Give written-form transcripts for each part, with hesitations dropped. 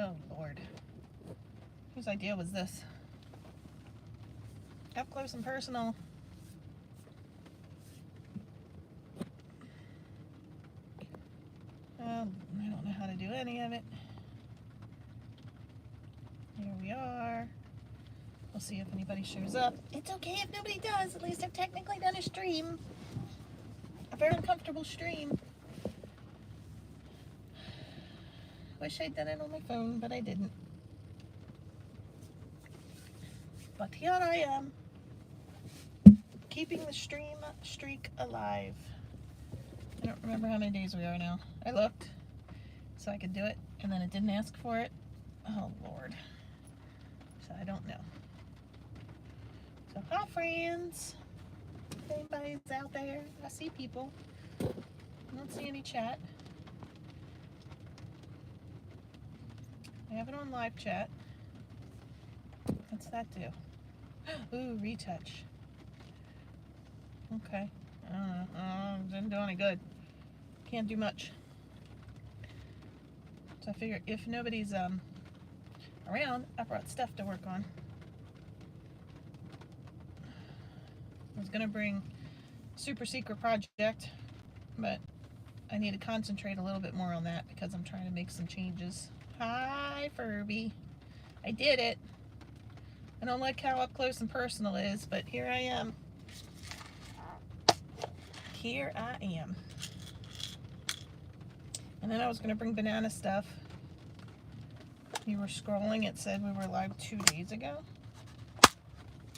Oh, Lord. Whose idea was this? Up close and personal. I don't know how to do any of it. Here we are. We'll see if anybody shows up. It's okay if nobody does. At least I've technically done a stream. A very uncomfortable stream. Wish I'd done it on my phone, but I didn't. But here I am, keeping the stream streak alive. I don't remember how many days we are now. I looked so I could do it, and then it didn't ask for it. Oh, Lord. So I don't know. So, hi, friends. If anybody's out there, I see people. I don't see any chat. I have it on live chat. What's that do? Ooh, retouch. Okay. Didn't do any good. Can't do much. So I figure if nobody's around, I brought stuff to work on. I was gonna bring super secret project, but I need to concentrate a little bit more on that because I'm trying to make some changes. Hi, Furby. I did it. I don't like how up close and personal is, but here I am. Here I am. And then I was going to bring banana stuff. You were scrolling, it said we were live 2 days ago.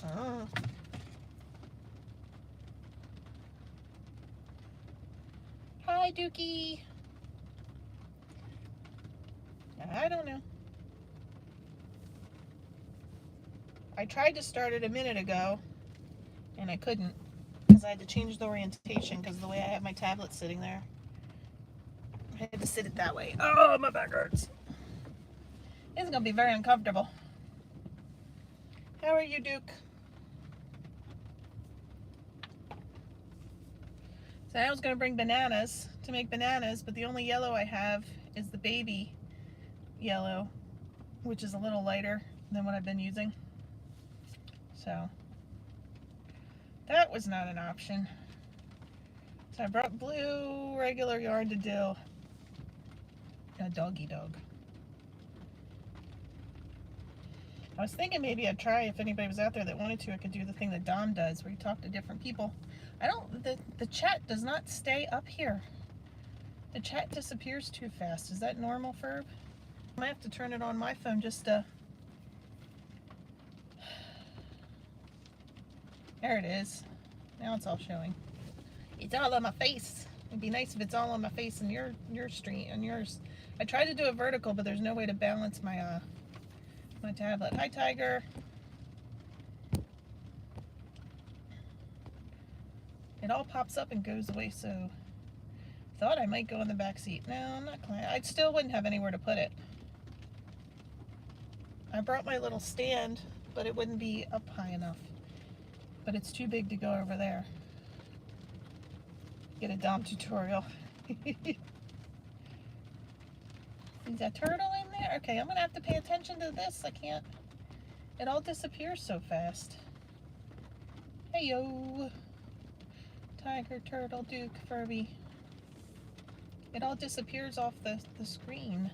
Oh. Hi, Dookie. I don't know. I tried to start it a minute ago, and I couldn't, because I had to change the orientation because of the way I have my tablet sitting there. I had to sit it that way. Oh, my back hurts. It's going to be very uncomfortable. How are you, Duke? So I was going to bring bananas to make bananas, but the only yellow I have is the baby yellow, which is a little lighter than what I've been using. So that was not an option. So I brought blue regular yarn to do a doggy dog. I was thinking maybe I'd try, if anybody was out there that wanted to, I could do the thing that Dom does where you talk to different people. The chat does not stay up here. The chat disappears too fast. Is that normal, Ferb? I might have to turn it on my phone just to... There it is. Now it's all showing. It's all on my face. It'd be nice if it's all on my face in your stream and yours. I tried to do a vertical, but there's no way to balance my my tablet. Hi, Tiger. It all pops up and goes away, so thought I might go in the back seat. No, I'm not glad. I still wouldn't have anywhere to put it. I brought my little stand, but it wouldn't be up high enough. But it's too big to go over there. Get a Dom tutorial. Is that turtle in there? Okay, I'm gonna have to pay attention to this. I can't. It all disappears so fast. Hey yo, Tiger, turtle, Duke, Furby. It all disappears off the screen.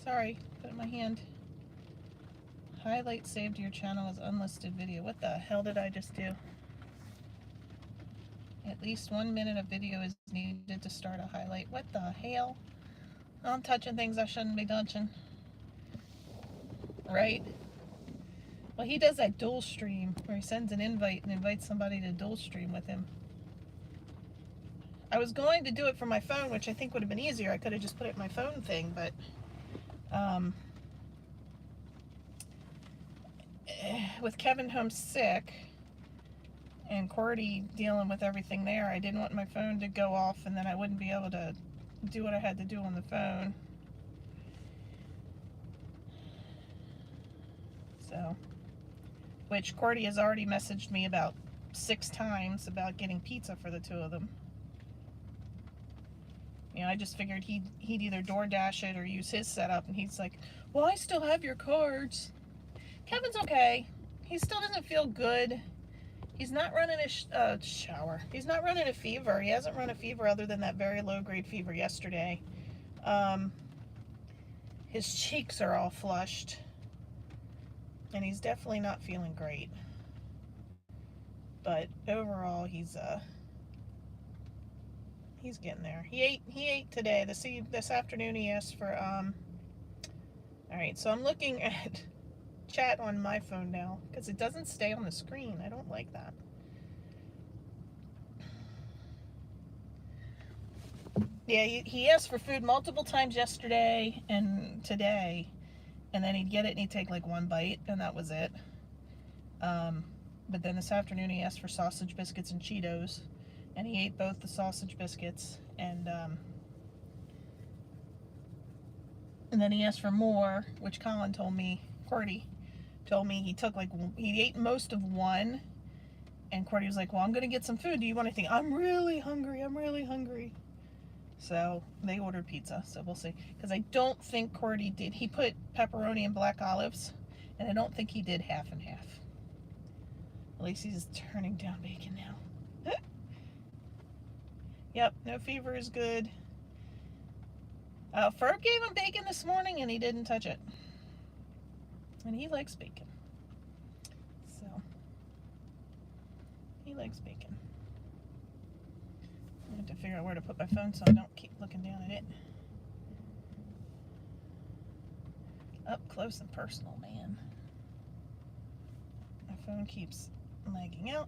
Sorry, put it in my hand. Highlight saved to your channel as unlisted video. What the hell did I just do? At least 1 minute of video is needed to start a highlight. What the hell? I'm touching things I shouldn't be touching. Right? Well, he does that dual stream where he sends an invite and invites somebody to dual stream with him. I was going to do it from my phone, which I think would have been easier. I could have just put it in my phone thing, but with Kevin home sick and Cordy dealing with everything there, I didn't want my phone to go off and then I wouldn't be able to do what I had to do on the phone. So, which Cordy has already messaged me about 6 times about getting pizza for the 2 of them. You know, I just figured he'd either DoorDash it or use his setup, and he's like, well, I still have your cards. Kevin's okay. He still doesn't feel good. He's not running a shower. He's not running a fever. He hasn't run a fever other than that very low-grade fever yesterday. His cheeks are all flushed. And he's definitely not feeling great. But overall, he's getting there. He ate today. This afternoon he asked for alright, so I'm looking at chat on my phone now because it doesn't stay on the screen. I don't like that. Yeah, he asked for food multiple times yesterday and today, and then he'd get it and he'd take like one bite, and that was it. But then this afternoon he asked for sausage biscuits and Cheetos, and he ate both the sausage biscuits, and then he asked for more, which Colin told me, Cordy told me he ate most of one, and Cordy was like, well, I'm gonna get some food. Do you want anything? I'm really hungry. So they ordered pizza, so we'll see. Because I don't think Cordy did. He put pepperoni and black olives, and I don't think he did half and half. Lacey's turning down bacon now. Yep, no fever is good. Ferb gave him bacon this morning, and he didn't touch it. And he likes bacon. So, he likes bacon. I have to figure out where to put my phone so I don't keep looking down at it. Up close and personal, man. My phone keeps lagging out.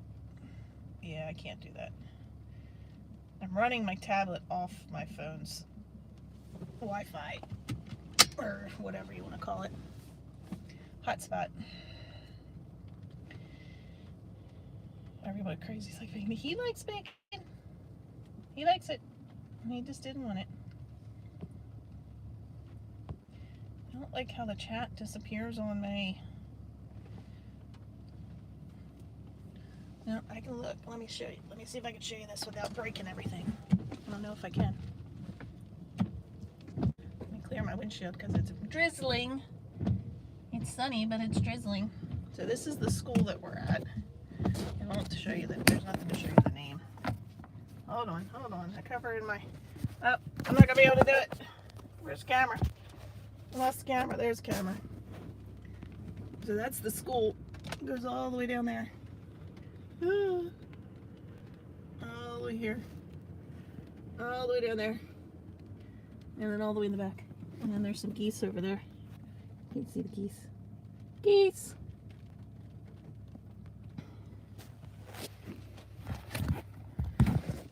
Yeah, I can't do that. I'm running my tablet off my phone's Wi-Fi, or whatever you want to call it. Hotspot. Everybody crazy's like bacon. He likes bacon. He likes it. He just didn't want it. I don't like how the chat disappears on my... No, I can look. Let me show you. Let me see if I can show you this without breaking everything. I don't know if I can. Let me clear my windshield because it's drizzling. It's sunny, but it's drizzling. So this is the school that we're at. I won't show you that. There's nothing to show you the name. Hold on. I covered my... Oh, I'm not going to be able to do it. Where's the camera? I lost the camera. There's the camera. So that's the school. It goes all the way down there. All the way here. All the way down there. And then all the way in the back. And then there's some geese over there. You can see the geese. Geese!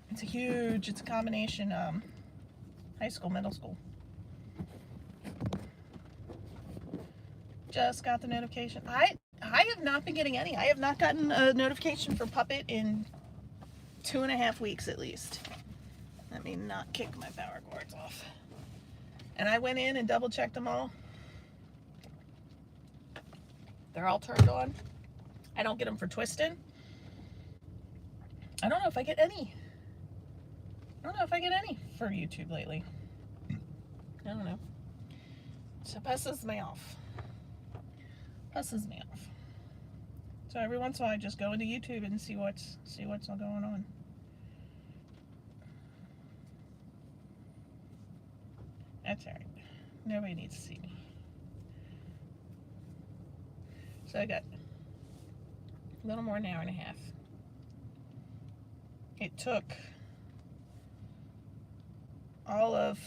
It's a combination high school, middle school. Just got the notification. I have not been getting any. I have not gotten a notification for Puppet in 2.5 weeks at least. Let me not kick my power cords off. And I went in and double checked them all. They're all turned on. I don't get them for twisting. I don't know if I get any. For YouTube lately. I don't know. So pisses me off. So every once in a while I just go into YouTube and see what's all going on. That's alright. Nobody needs to see me. So I got a little more than an hour and a half. It took all of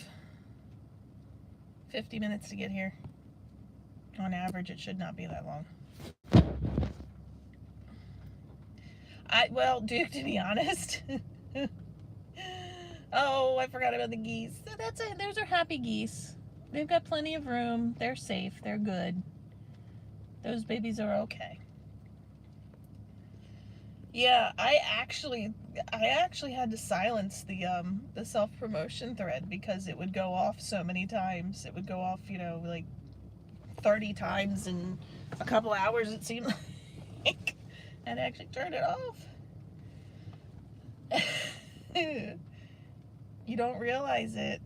50 minutes to get here. On average, it should not be that long. Well, Duke, to be honest. Oh, I forgot about the geese. So that's it. Those are happy geese. They've got plenty of room. They're safe. They're good. Those babies are okay. Yeah, I actually had to silence the self-promotion thread because it would go off so many times. It would go off, like 30 times in a couple hours, it seemed like. And actually turned it off. You don't realize it.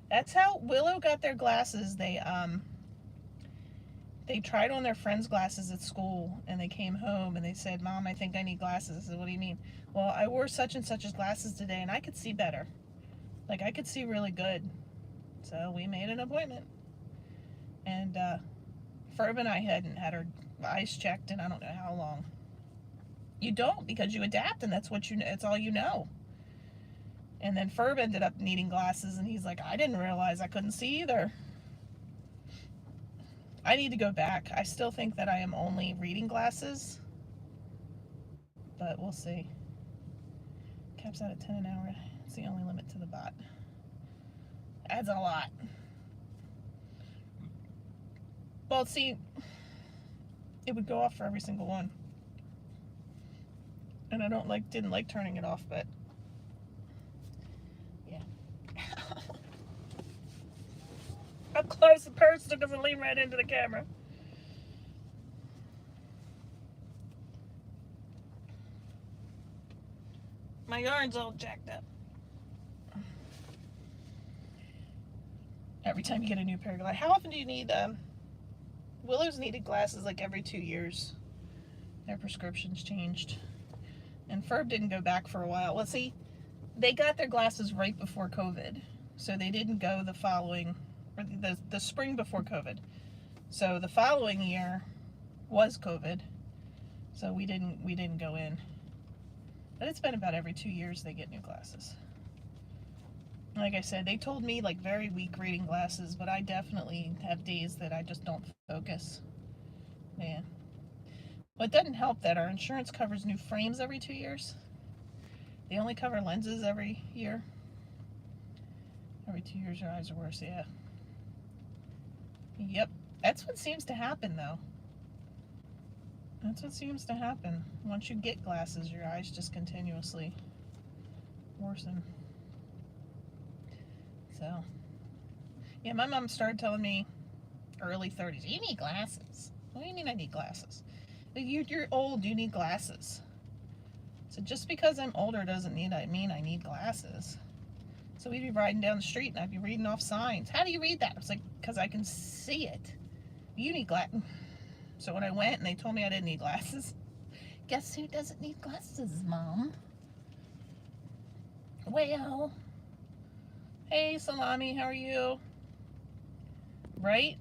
That's how Willow got their glasses. They tried on their friends' glasses at school, and they came home and they said, "Mom, I think I need glasses." I said, "What do you mean?" "Well, I wore such and such's glasses today, and I could see better. Like, I could see really good." So we made an appointment. And Ferb and I hadn't had our eyes checked in I don't know how long. You don't, because you adapt, and that's what you know. It's all you know. And then Ferb ended up needing glasses, and he's like, "I didn't realize I couldn't see either." I need to go back. I still think that I am only reading glasses, but we'll see. Caps out at 10 an hour. It's the only limit to the bot. Adds a lot. Well, see, it would go off for every single one, and I didn't like turning it off, but yeah. Up close and personal because I lean right into the camera. My yarn's all jacked up. Every time you get a new pair of glasses. How often do you need Willow's needed glasses like every 2 years. Their prescriptions changed. And Ferb didn't go back for a while. Let's see, they got their glasses right before COVID. So they didn't go the following, or the spring before COVID. So the following year was COVID. So we didn't go in. But it's been about every 2 years they get new glasses. Like I said, they told me like very weak reading glasses, but I definitely have days that I just don't focus. Man. Well, it doesn't help that our insurance covers new frames every 2 years. They only cover lenses every year. Every 2 years your eyes are worse, yeah. Yep. That's what seems to happen though. That's what seems to happen. Once you get glasses, your eyes just continuously worsen. So, yeah, my mom started telling me early 30s, you need glasses. What do you mean I need glasses? You're old, you need glasses. So just because I'm older doesn't mean I need glasses. So we'd be riding down the street and I'd be reading off signs. How do you read that? I was like, because I can see it. You need glasses. So when I went and they told me I didn't need glasses, guess who doesn't need glasses, Mom? Well, hey, Salami, how are you? Right?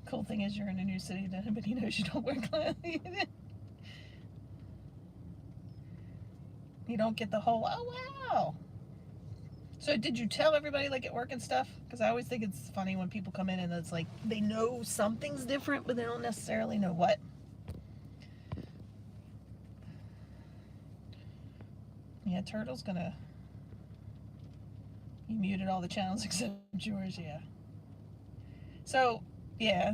Cool thing is you're in a new city that nobody knows you don't wear glasses. You don't get the whole, oh, wow. So did you tell everybody like at work and stuff? Because I always think it's funny when people come in and it's like they know something's different, but they don't necessarily know what. Yeah, Turtle's gonna... You muted all the channels except yours, yeah. So, yeah,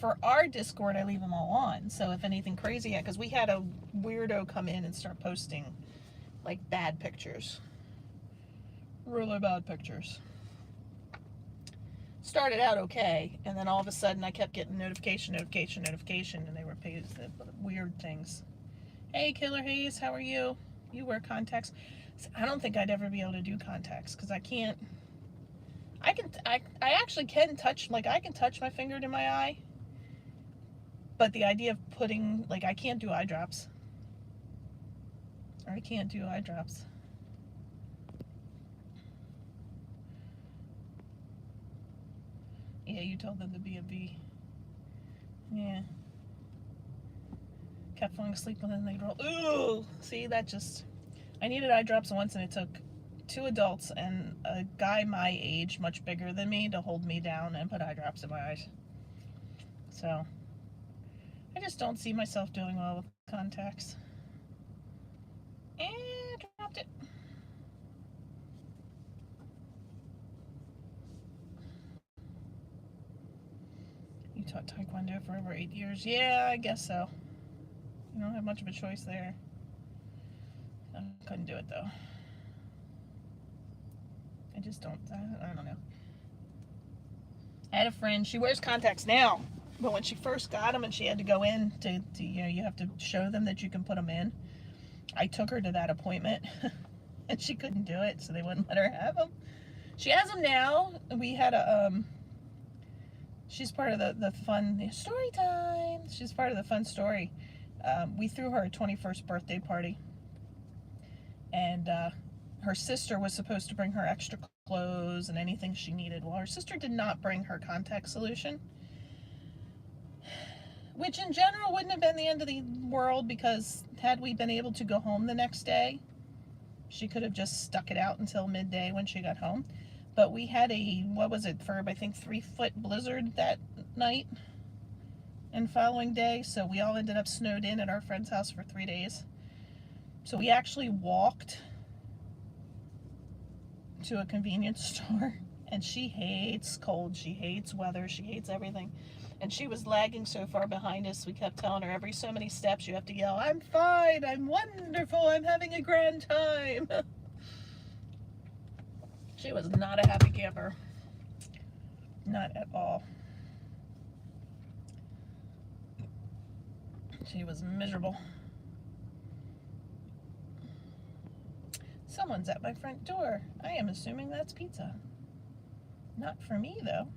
for our Discord, I leave them all on. So if anything crazy, yeah, because we had a weirdo come in and start posting like bad pictures. Really bad pictures. Started out okay, and then all of a sudden I kept getting notification, and they were weird things. Hey, Killer Hayes, how are you? You wear contacts? I don't think I'd ever be able to do contacts because I can't. I actually can touch, like I can touch my finger to my eye, but the idea of putting, like I can't do eye drops. Or I can't do eye drops. Yeah, you told them to be a B. Yeah. Kept falling asleep and then they'd roll. Ooh! See, that just... I needed eye drops once and it took 2 adults and a guy my age, much bigger than me, to hold me down and put eye drops in my eyes. So, I just don't see myself doing well with contacts. And dropped it. You taught Taekwondo for over 8 years. Yeah, I guess so. You don't have much of a choice there. I couldn't do it though. I just don't, I don't know. I had a friend, she wears contacts now, but when she first got them and she had to go in to you know, you have to show them that you can put them in. I took her to that appointment and she couldn't do it, so they wouldn't let her have them. She has them now. We had a, she's part of the fun story time. She's part of the fun story. We threw her a 21st birthday party. And her sister was supposed to bring her extra clothes and anything she needed. Well, her sister did not bring her contact solution, which in general wouldn't have been the end of the world, because had we been able to go home the next day, she could have just stuck it out until midday when she got home. But we had a, what was it, Ferb, I think 3-foot blizzard that night and following day, so we all ended up snowed in at our friend's house for 3 days. So we actually walked to a convenience store, and she hates cold, she hates weather, she hates everything. And she was lagging so far behind us, we kept telling her every so many steps you have to yell, "I'm fine, I'm wonderful, I'm having a grand time." She was not a happy camper. Not at all. She was miserable. Someone's at my front door. I am assuming that's pizza. Not for me, though.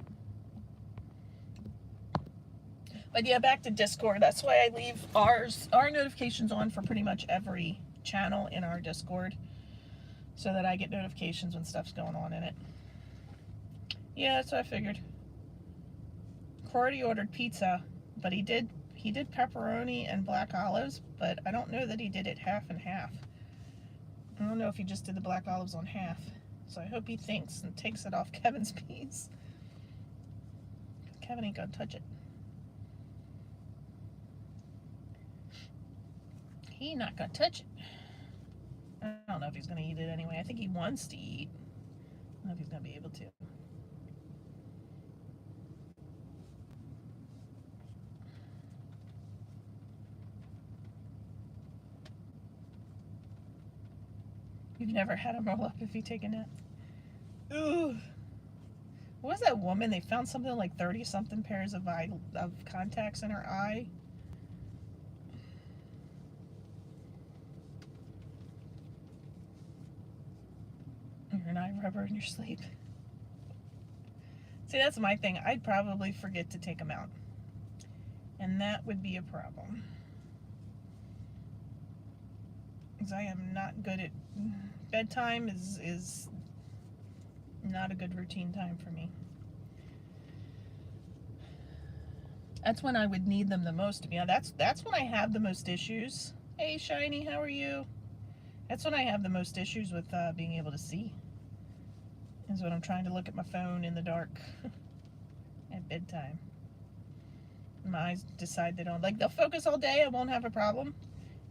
But yeah, back to Discord. That's why I leave our notifications on for pretty much every channel in our Discord, so that I get notifications when stuff's going on in it. Yeah, that's what I figured. Cordy ordered pizza, but he did pepperoni and black olives, but I don't know that he did it half and half. I don't know if he just did the black olives on half. So I hope he thinks and takes it off Kevin's piece. Kevin ain't gonna touch it. He not gonna touch it. I don't know if he's gonna eat it anyway. I think he wants to eat. I don't know if he's gonna be able to. You've never had him roll up if you take a nap. Ooh. What was that woman? They found something like 30-something pairs of contacts in her eye. You're an eye rubber in your sleep. See, that's my thing. I'd probably forget to take them out, and that would be a problem. Because I am not good at bedtime. Is not a good routine time for me. That's when I would need them the most, to be honest. That's when I have the most issues. Hey, Shiny, how are you? That's when I have the most issues with being able to see. Is when I'm trying to look at my phone in the dark at bedtime. My eyes decide they don't, like, they'll focus all day, I won't have a problem.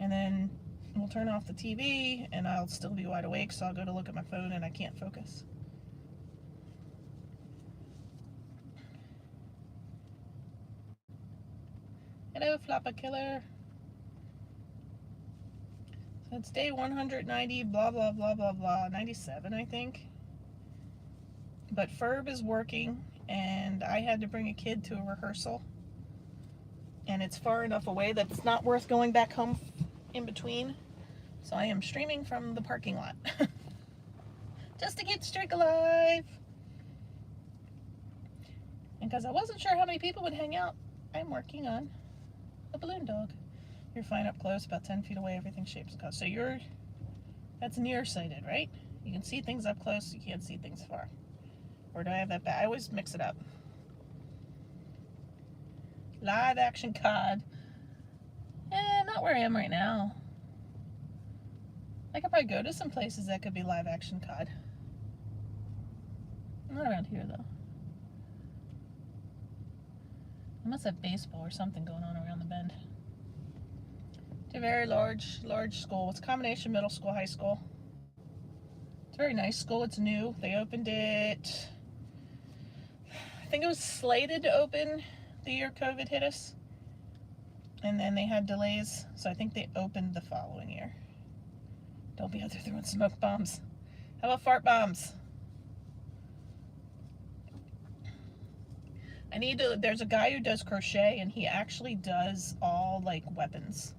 And then we'll turn off the TV and I'll still be wide awake, so I'll go to look at my phone and I can't focus. Hello, Floppa Killer. So it's day 190, blah, blah, blah, blah, blah. 97, I think. But Ferb is working, and I had to bring a kid to a rehearsal. And it's far enough away that it's not worth going back home in between. So I am streaming from the parking lot. Just to keep the streak alive. And because I wasn't sure how many people would hang out, I'm working on a balloon dog. You're fine up close, about 10 feet away, everything shapes and colors. So that's nearsighted, right? You can see things up close, you can't see things far. Or do I have that bad? I always mix it up. Live action COD. Not where I am right now. I could probably go to some places that could be live action COD. Not around here, though. I must have baseball or something going on around the bend. It's a very large school. It's a combination middle school, high school. It's a very nice school. It's new. They opened it, I think it was slated to open the year COVID hit us. And then they had delays, so I think they opened the following year. Don't be out there throwing smoke bombs. How about fart bombs? There's a guy who does crochet, and he actually does all, like, weapons.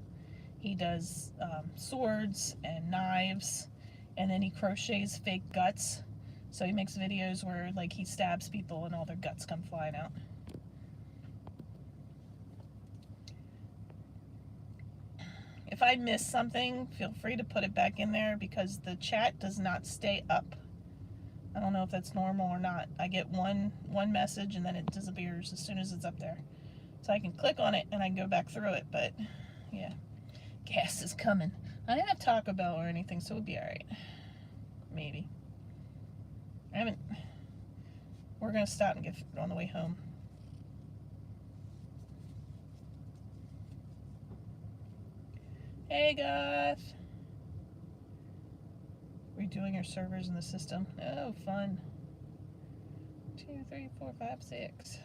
He does swords and knives, and then he crochets fake guts. So he makes videos where like he stabs people and all their guts come flying out. If I miss something, feel free to put it back in there because the chat does not stay up. I don't know if that's normal or not. I get one message and then it disappears as soon as it's up there. So I can click on it and I can go back through it, but yeah. Gas is coming. I didn't have Taco Bell or anything, so it'll be alright. Maybe. I haven't. We're gonna stop and get food on the way home. Hey, Goth. Redoing your servers in the system. Oh, fun. 2, 3, 4, 5, 6.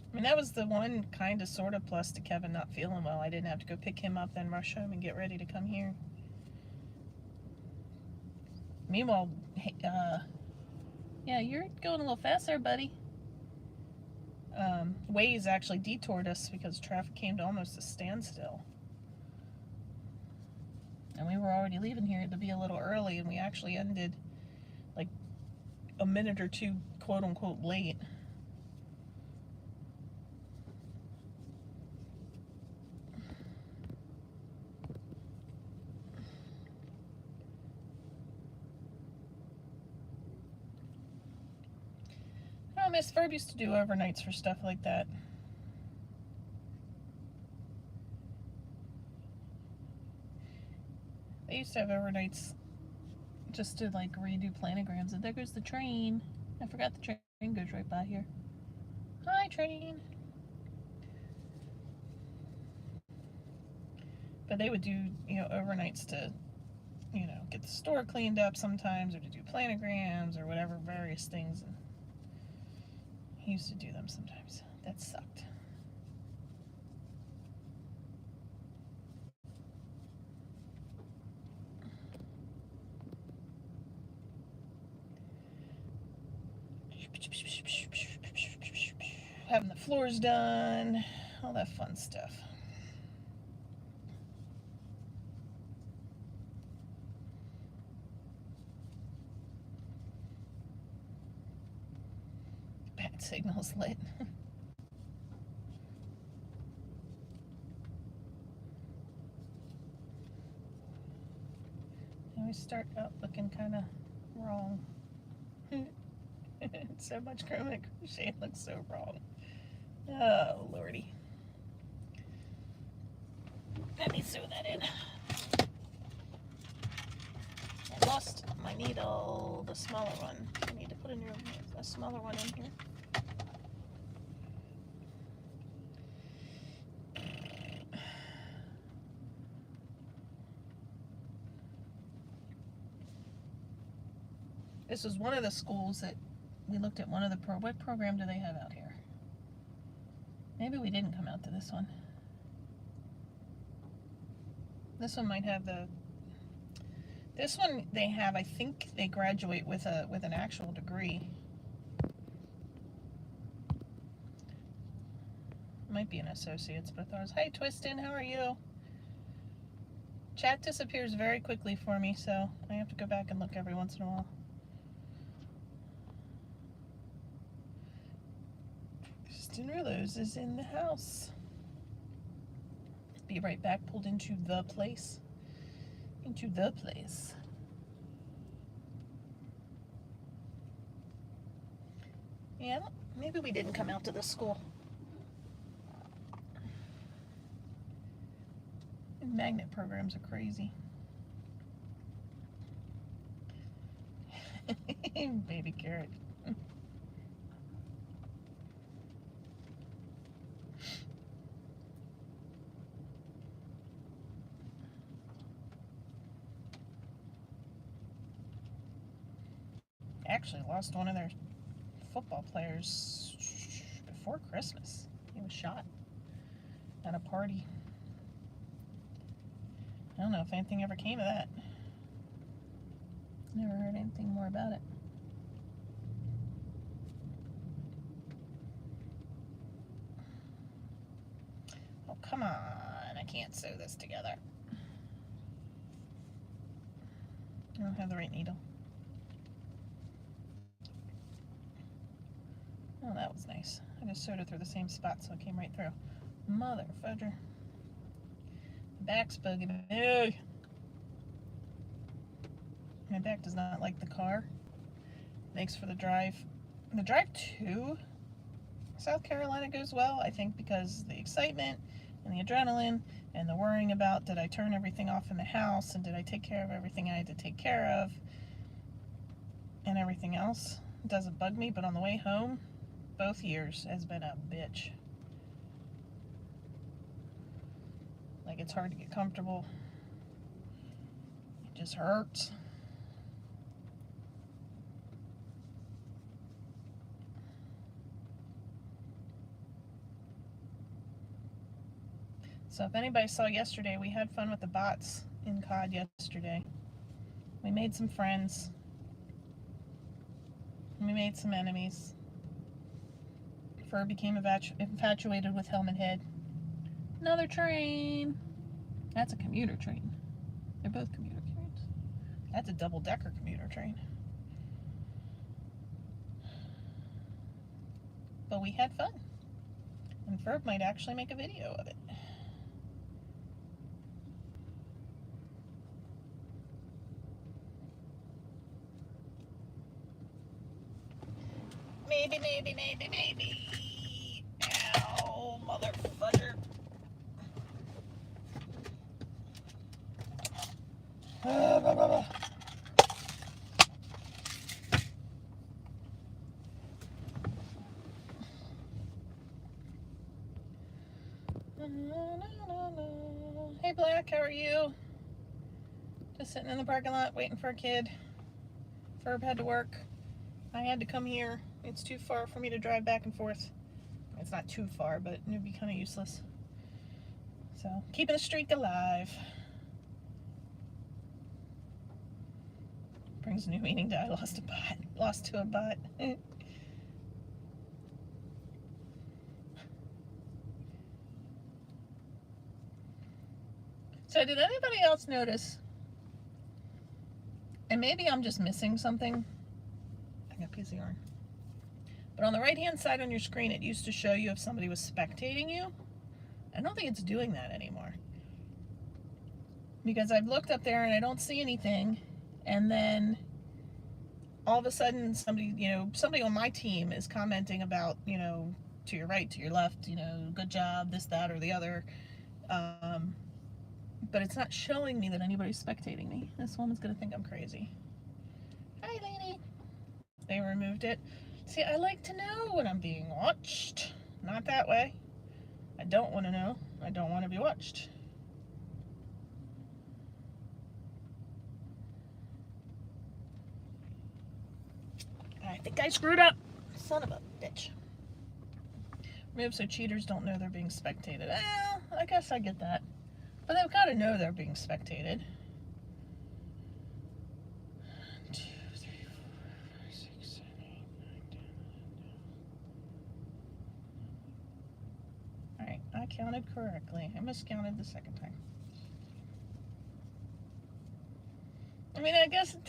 I mean, that was the one kind of sort of plus to Kevin not feeling well. I didn't have to go pick him up, then rush home and get ready to come here. Meanwhile, yeah, you're going a little faster, buddy. Waze actually detoured us because traffic came to almost a standstill. And we were already leaving here to be a little early, and we actually ended like a minute or two, quote unquote, late. Oh, Miss Ferb used to do overnights for stuff like that. They used to have overnights just to like redo planograms. And there goes the train. I forgot the train goes right by here. Hi, train. But they would do, you know, overnights to, you know, get the store cleaned up sometimes, or to do planograms or whatever, various things. And he used to do them sometimes. That sucked. Having the floors done, all that fun stuff. Bat signal's lit. And we start out looking kind of wrong. So much chroma crochet looks so wrong. Oh, lordy. Let me sew that in. I lost my needle, the smaller one. I need to put a smaller one in here. This was one of the schools that we looked at. One of the what program do they have out here? Maybe we didn't come out to this one. This one might have the. This one they have. I think they graduate with an actual degree. Might be an associate's, but I thought it was. Hey, Twistin, how are you? Chat disappears very quickly for me, so I have to go back and look every once in a while. Kristen Rulos is in the house. Be right back, pulled into the place. Into the place. Yeah, maybe we didn't come out to the school. Magnet programs are crazy. Baby carrot. Actually lost one of their football players before Christmas. He was shot at a party. I don't know if anything ever came of that. Never heard anything more about it. come on. I can't sew this together. I don't have the right needle. Oh, that was nice. I just sewed it through the same spot so it came right through. Mother fudger. The back's bugging me. Ugh. My back does not like the car. Makes for the drive. The drive to South Carolina goes well, I think, because the excitement and the adrenaline and the worrying about did I turn everything off in the house and did I take care of everything I had to take care of and everything else. It doesn't bug me, but on the way home, both years has been a bitch. Like, it's hard to get comfortable. It just hurts. So if anybody saw yesterday, we had fun with the bots in COD yesterday. We made some friends. We made some enemies. Fur became infatuated with Helmet Head. Another train. That's a commuter train. They're both commuter trains. That's a double-decker commuter train. But we had fun. And Ferb might actually make a video of it. Maybe. Ow, mother fudger. Hey Black, how are you? Just sitting in the parking lot waiting for a kid. Ferb had to work. I had to come here. It's too far for me to drive back and forth. It's not too far, but it would be kind of useless. So, keeping the streak alive. Brings new meaning to I lost a bot. Lost to a bot. So did anybody else notice, and maybe I'm just missing something, I got a piece of yarn, but on the right hand side on your screen it used to show you if somebody was spectating you. I don't think it's doing that anymore, because I've looked up there and I don't see anything, and then all of a sudden somebody on my team is commenting about, to your right, to your left, good job, this, that, or the other. But it's not showing me that anybody's spectating me. This woman's gonna think I'm crazy. Hi, lady. They removed it. See, I like to know when I'm being watched. Not that way. I don't want to know. I don't want to be watched. I think I screwed up. Son of a bitch. Remove so cheaters don't know they're being spectated. Well, I guess I get that. But they've got to know they're being spectated. 1, 2, 3, 4, 5, 6, 7, 8, 9, 10, 11. Alright, I counted correctly. I miscounted the second time. I mean, I guess it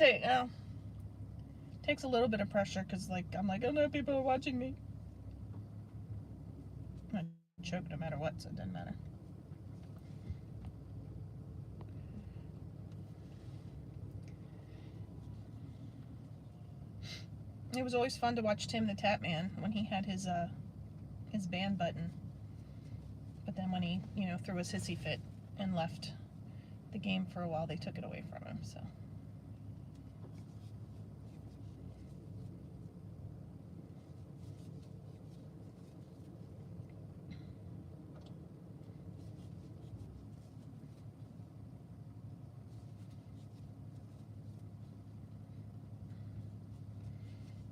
takes a little bit of pressure, because I'm like, oh no, people are watching me. I'm gonna choke no matter what, so it doesn't matter. It was always fun to watch TimTheTatMan when he had his ban button. But then when he, threw his hissy fit and left the game for a while, they took it away from him, so.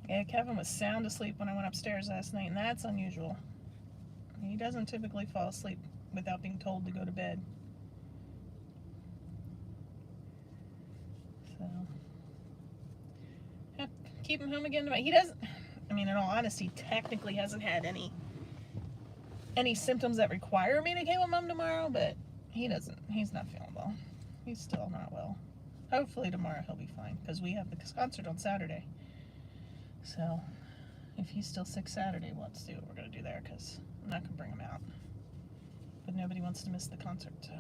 Yeah, Kevin was sound asleep when I went upstairs last night, and that's unusual. He doesn't typically fall asleep without being told to go to bed. So, yeah, keep him home again tonight. He doesn't, in all honesty, technically hasn't had any any symptoms that require me to come with Mom tomorrow, but he doesn't. He's not feeling well. He's still not well. Hopefully tomorrow he'll be fine, because we have the concert on Saturday. So if he's still sick Saturday, we'll have to see what we're going to do there, because I'm not going to bring him out. But nobody wants to miss the concert, so.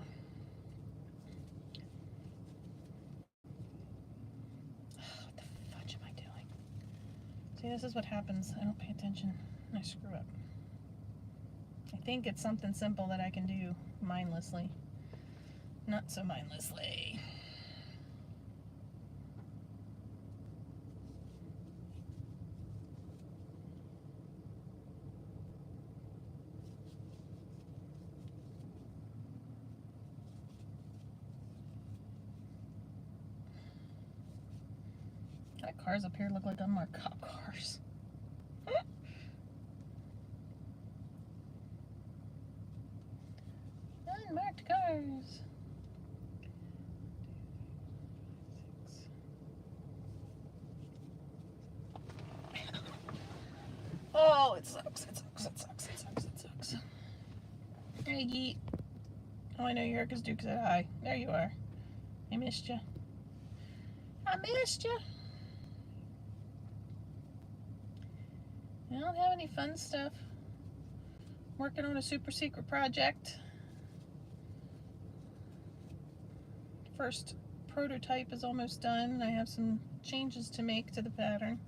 What the fudge am I doing? See, this is what happens. I don't pay attention. I screw up. I think it's something simple that I can do mindlessly. Not so mindlessly. That cars up here look like unmarked cop cars. Unmarked cars. Oh, it sucks, it sucks, it sucks, it sucks, it sucks. Hey, Geet. Oh, I know you're here because Duke said hi. There you are. I missed you. I missed you. I don't have any fun stuff. Working on a super secret project. First prototype is almost done. I have some changes to make to the pattern.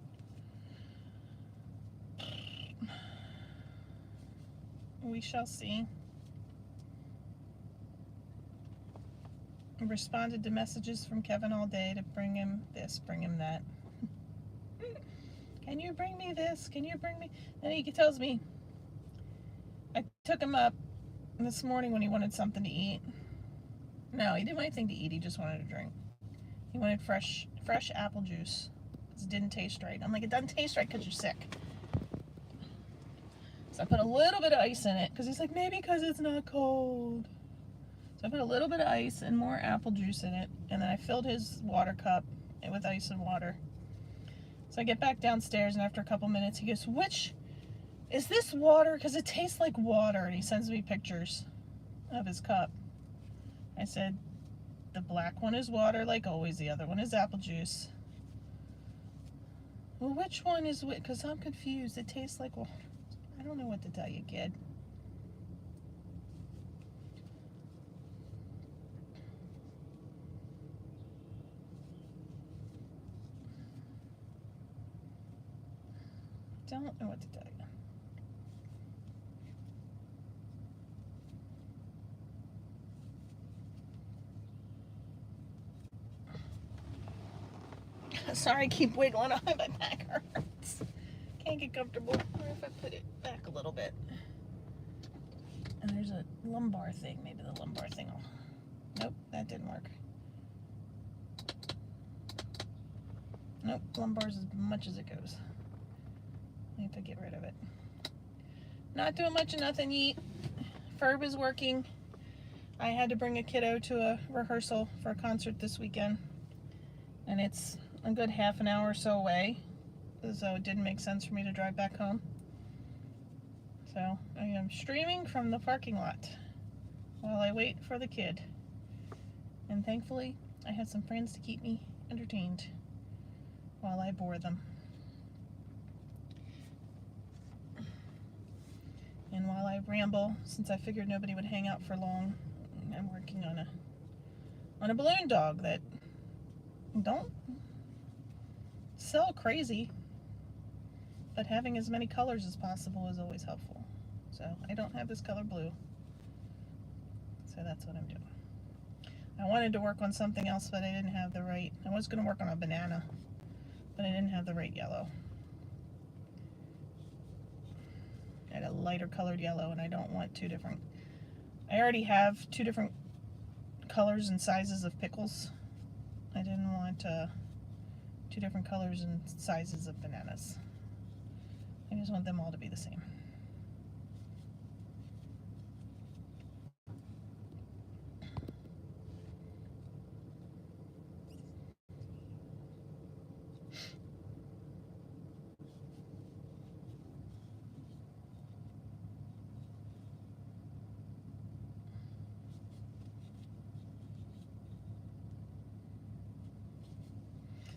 We shall see. I responded to messages from Kevin all day to bring him this, bring him that. Can you bring me this? Can you bring me? And he tells me, I took him up this morning when he wanted something to eat. No, he didn't want anything to eat. He just wanted a drink. He wanted fresh apple juice. It didn't taste right. I'm like, it doesn't taste right because you're sick. So I put a little bit of ice in it because he's like, maybe because it's not cold. So I put a little bit of ice and more apple juice in it, and then I filled his water cup with ice and water. So I get back downstairs, and after a couple minutes, he goes, which, is this water? Because it tastes like water, and he sends me pictures of his cup. I said, the black one is water, like always. The other one is apple juice. Well, which one is which? Because I'm confused. It tastes like water. I don't know what to tell you, kid. Don't know what to tell you. Sorry, I keep wiggling on my back hurts. Can't get comfortable. Or if I put it back a little bit. And there's a lumbar thing. Maybe the lumbar thing will... Nope, that didn't work. Nope, lumbar's as much as it goes. I have to get rid of it. Not doing much of nothing yet. Ferb is working. I had to bring a kiddo to a rehearsal for a concert this weekend. And it's a good half an hour or so away. So it didn't make sense for me to drive back home. So I am streaming from the parking lot while I wait for the kid. And thankfully, I have some friends to keep me entertained while I bore them. And while I ramble, since I figured nobody would hang out for long, I'm working on a balloon dog that don't sell crazy, but having as many colors as possible is always helpful. So I don't have this color blue, so that's what I'm doing. I wanted to work on something else, but I didn't have the right, I was going to work on a banana, but I didn't have the right yellow. I had a lighter colored yellow, and I don't want two different, I already have two different colors and sizes of pickles. I didn't want two different colors and sizes of bananas. I just want them all to be the same.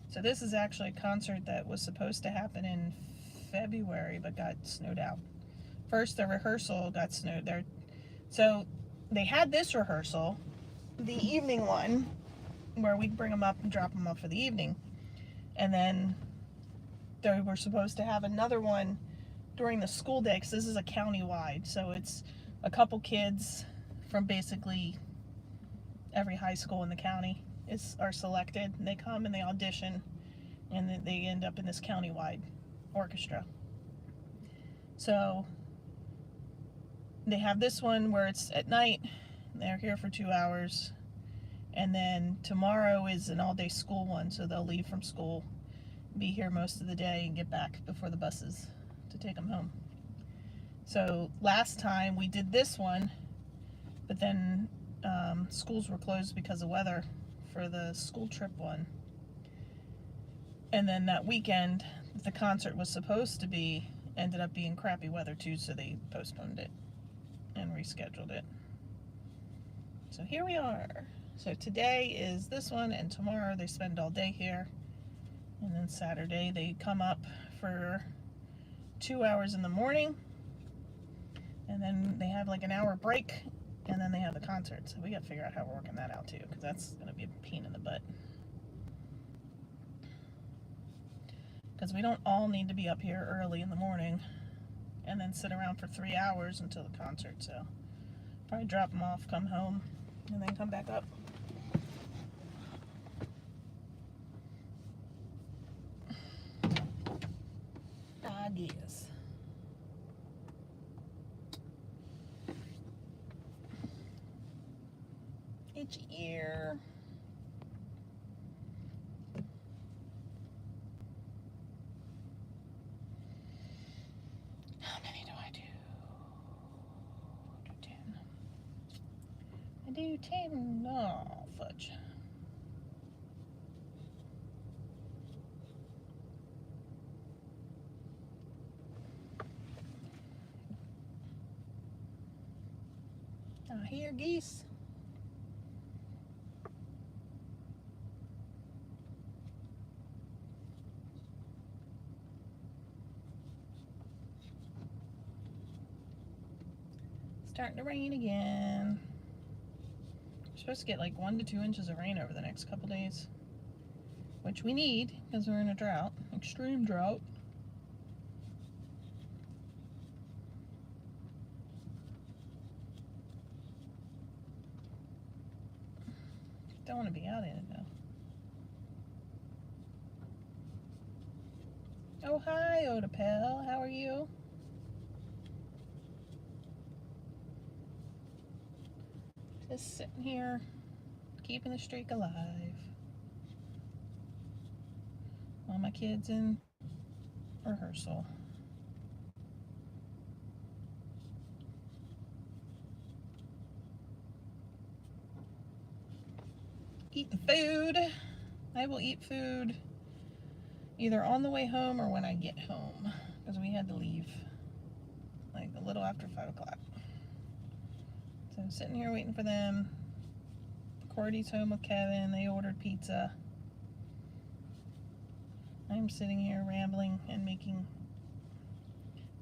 So this is actually a concert that was supposed to happen in February but got snowed out. First, the rehearsal got snowed there. So they had this rehearsal, the evening one, where we'd bring them up and drop them off for the evening. And then they were supposed to have another one during the school day, because this is a county-wide. So it's a couple kids from basically every high school in the county are selected, and they come and they audition, and then they end up in this county-wide orchestra. So they have this one where it's at night, they're here for 2 hours, and then tomorrow is an all-day school one, so they'll leave from school, be here most of the day, and get back before the buses to take them home. So last time we did this one, but then schools were closed because of weather for the school trip one. And then that weekend the concert was supposed to be ended up being crappy weather too, so they postponed it and rescheduled it. So here we are. So today is this one, and tomorrow they spend all day here, and then Saturday they come up for 2 hours in the morning, and then they have like an hour break, and then they have the concert. So we got to figure out how we're working that out too, because that's going to be a pain in the butt. Because we don't all need to be up here early in the morning and then sit around for 3 hours until the concert. So probably drop them off, come home, and then come back up. I guess. Itchy ear. How many do I do? I do 10. I do 10. Oh, fudge. I hear geese. Starting to rain again. We're supposed to get like 1 to 2 inches of rain over the next couple days, which we need because we're in a drought, extreme drought. Don't want to be out in it though. Oh, hi, Odapel. How are you? Just sitting here, keeping the streak alive. All my kids in rehearsal. Eating food. I will eat food either on the way home or when I get home, because we had to leave like a little after 5 o'clock. So I'm sitting here waiting for them. Cordy's home with Kevin. They ordered pizza. I'm sitting here rambling and making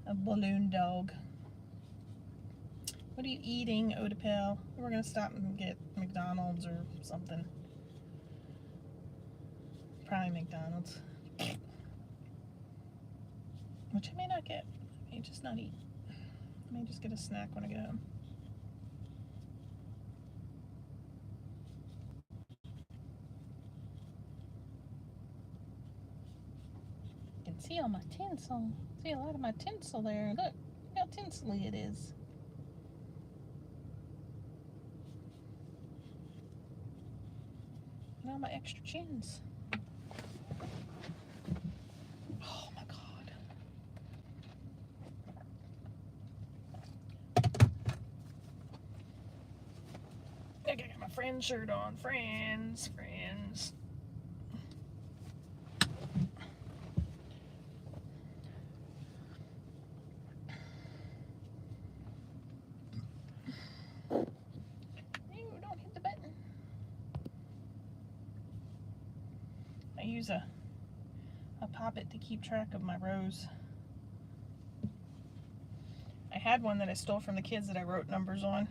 a balloon dog. What are you eating, Odapel? We're gonna stop and get McDonald's or something. Probably McDonald's. Which I may not get. I may just not eat. I may just get a snack when I get home. You can see all my tinsel. See a lot of my tinsel there. Look how tinsely it is. And all my extra chins. Oh my God. I got my friend shirt on. Friends. use a poppet to keep track of my rows. I had one that I stole from the kids that I wrote numbers on,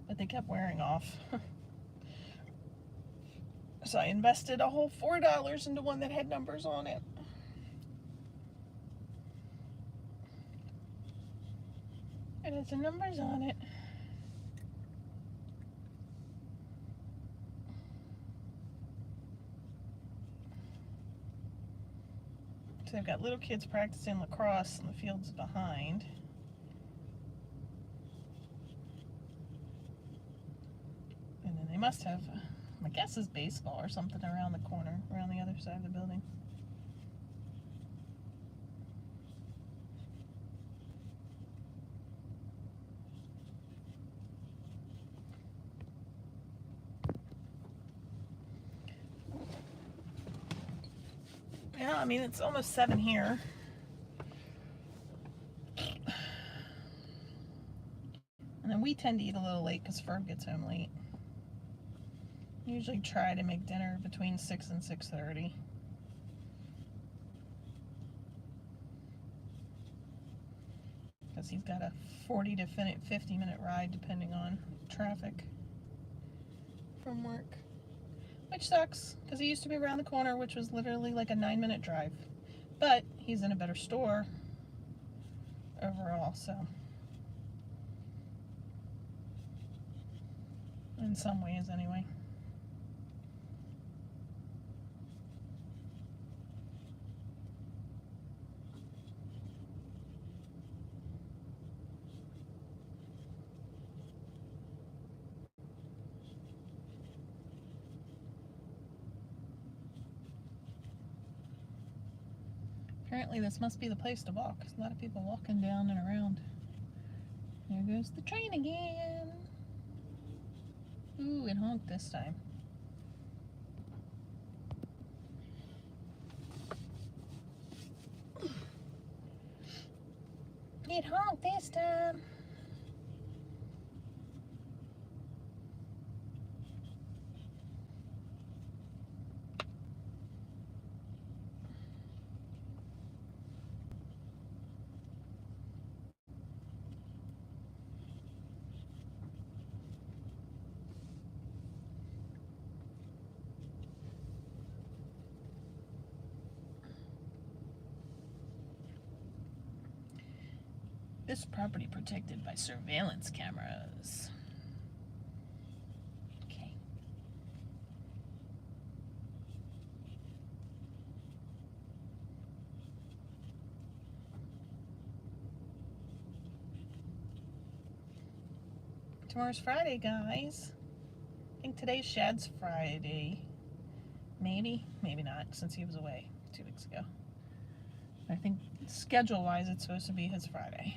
but they kept wearing off. So I invested a whole $4 into one that had numbers on it. It has the numbers on it. So I've got little kids practicing lacrosse in the fields behind. And then they must have, my guess is baseball or something around the corner, around the other side of the building. Yeah, I mean, it's almost 7 here. And then we tend to eat a little late because Ferb gets home late. Usually try to make dinner between 6 and 6:30. Because he's got a 40 to 50 minute ride depending on traffic from work. Which sucks, because he used to be around the corner, which was literally like a 9-minute drive. But he's in a better store overall, so. In some ways, anyway. Apparently this must be the place to walk. There's a lot of people walking down and around. There goes the train again. Ooh, it honked this time. It honked this time. This property protected by surveillance cameras. Okay. Tomorrow's Friday, guys. I think today's Shad's Friday. Maybe, maybe not, since he was away 2 weeks ago. I think schedule-wise, it's supposed to be his Friday.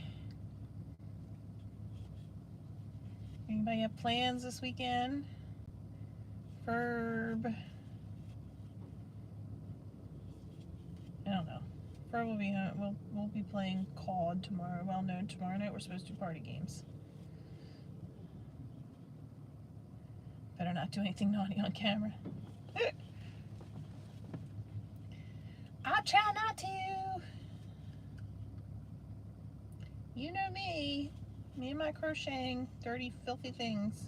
Anybody have plans this weekend? Ferb. I don't know. Ferb will be home. We'll be playing COD tomorrow. Well, no, tomorrow night we're supposed to do party games. Better not do anything naughty on camera. I'll try not to. You know me. Me and my crocheting dirty, filthy things.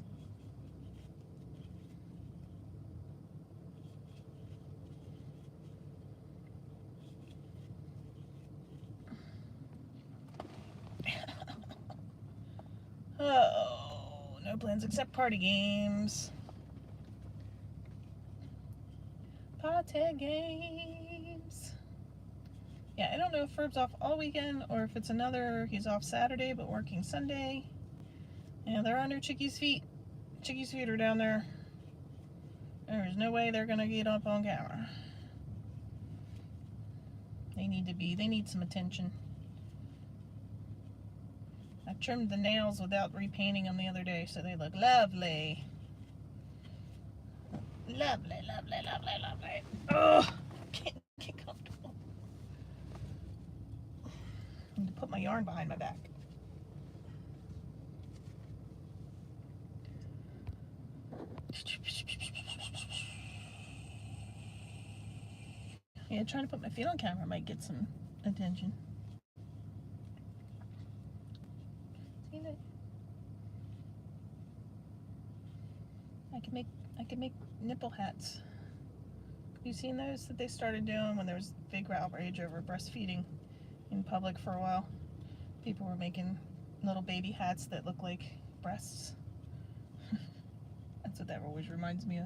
Oh, no plans except party games. Party games. Yeah, I don't know if Ferb's off all weekend or if it's another, he's off Saturday but working Sunday. Yeah, they're under Chickie's feet. Chickie's feet are down there. There's no way they're gonna get up on camera. They need some attention. I trimmed the nails without repainting them the other day, so they look lovely. Lovely, lovely, lovely, lovely. Oh, can't get comfortable. I need to put my yarn behind my back. Yeah, trying to put my feet on camera might get some attention. See that? I could make nipple hats. You seen those that they started doing when there was big outrage over breastfeeding in public for a while? People were making little baby hats that look like breasts. That's what that always reminds me of.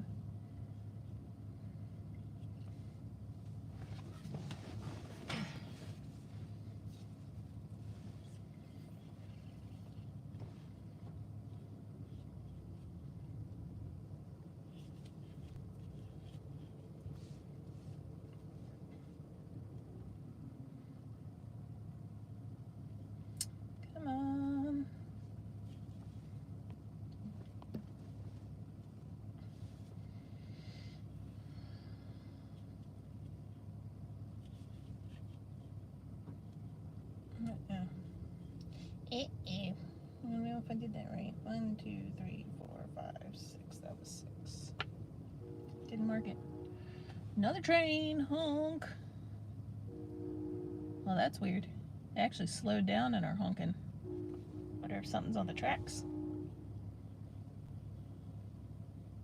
Come on. I don't know if I did that right. 1, 2, 3, 4, 5, 6. That was 6. Didn't mark it. Another train. Honk. Well, that's weird. They actually slowed down and are honking. Wonder if something's on the tracks.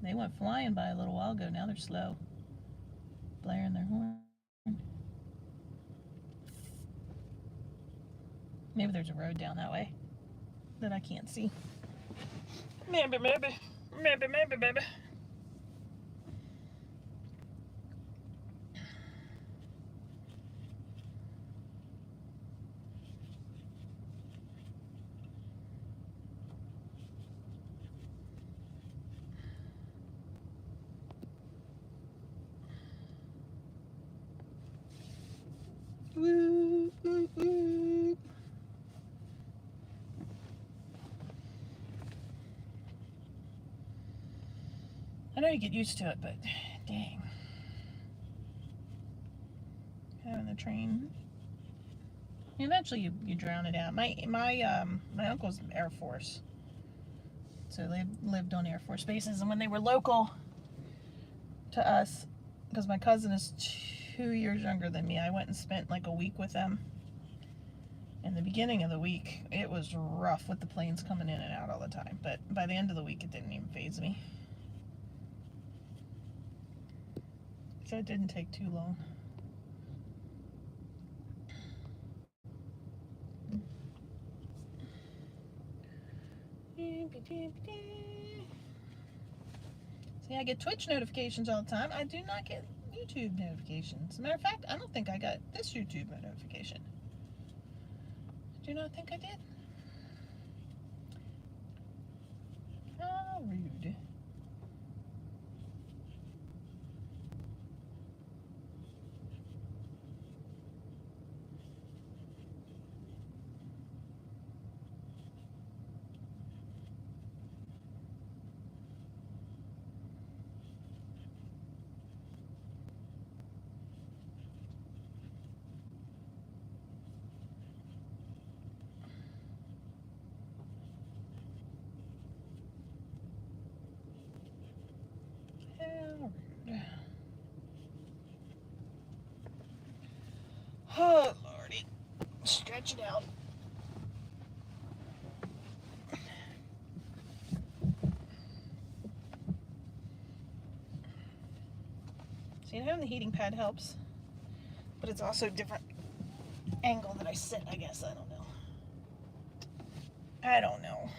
They went flying by a little while ago. Now they're slow. Blaring their horn. Maybe there's a road down that way that I can't see. Maybe. Woo, woo, woo. I know you get used to it, but dang. Having the train. Eventually you drown it out. My uncle's in the Air Force. So they lived on Air Force bases, and when they were local to us, because my cousin is 2 years younger than me, I went and spent like a week with them. In the beginning of the week, it was rough with the planes coming in and out all the time, but by the end of the week, it didn't even faze me. So it didn't take too long. See, I get Twitch notifications all the time. I do not get YouTube notifications. As a matter of fact, I don't think I got this YouTube notification. I do not think I did. How rude. Oh, Lordy. Stretch it out. See, having the heating pad helps, but it's also a different angle that I sit, I guess. I don't know.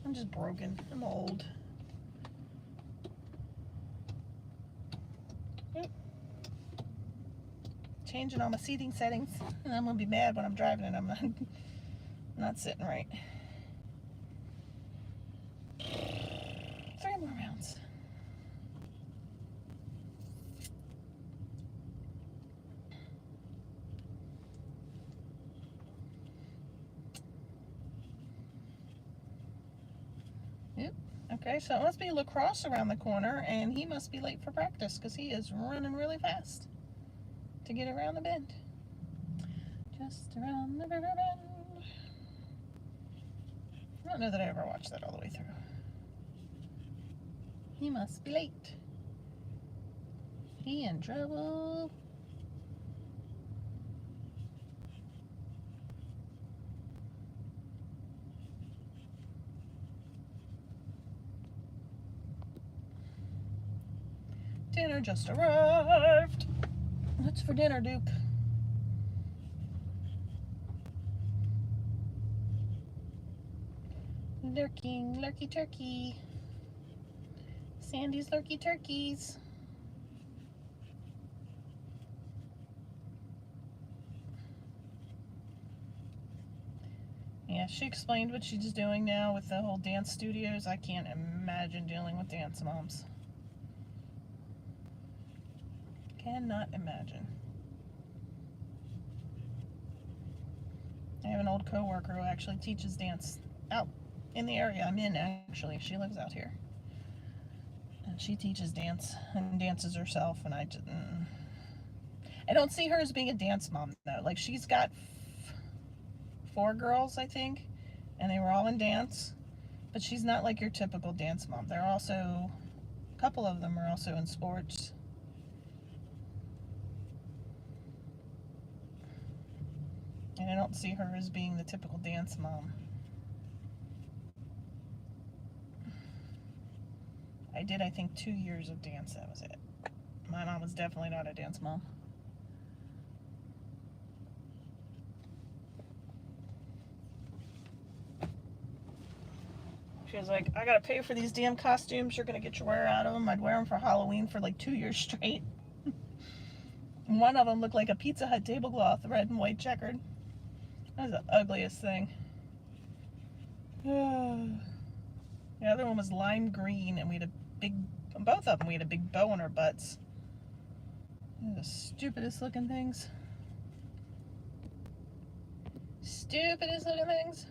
I'm just broken. I'm old. Changing all my seating settings, and I'm gonna be mad when I'm driving and I'm not sitting right. 3 more rounds. Yep. Okay, so it must be lacrosse around the corner, and he must be late for practice because he is running really fast to get around the bend. Just around the river bend. I don't know that I ever watched that all the way through. He must be late. He in trouble. Dinner just arrived. What's for dinner, Duke? Lurking, lurky turkey. Sandy's lurky turkeys. Yeah, she explained what she's doing now with the whole dance studios. I can't imagine dealing with dance moms. Cannot imagine. I have an old coworker who actually teaches dance out in the area I'm in, actually. She lives out here. And she teaches dance and dances herself, and I don't see her as being a dance mom, though. Like, she's got 4 girls, I think, and they were all in dance, but she's not like your typical dance mom. They're also, a couple of them are also in sports. And I don't see her as being the typical dance mom. I did, I think, 2 years of dance. That was it. My mom was definitely not a dance mom. She was like, I gotta pay for these damn costumes. You're gonna get your wear out of them. I'd wear them for Halloween for like 2 years straight. And one of them looked like a Pizza Hut tablecloth, red and white checkered. That was the ugliest thing. The other one was lime green, and we had a big, both of them, we had a big bow on our butts. They're the stupidest looking things. Stupidest looking things.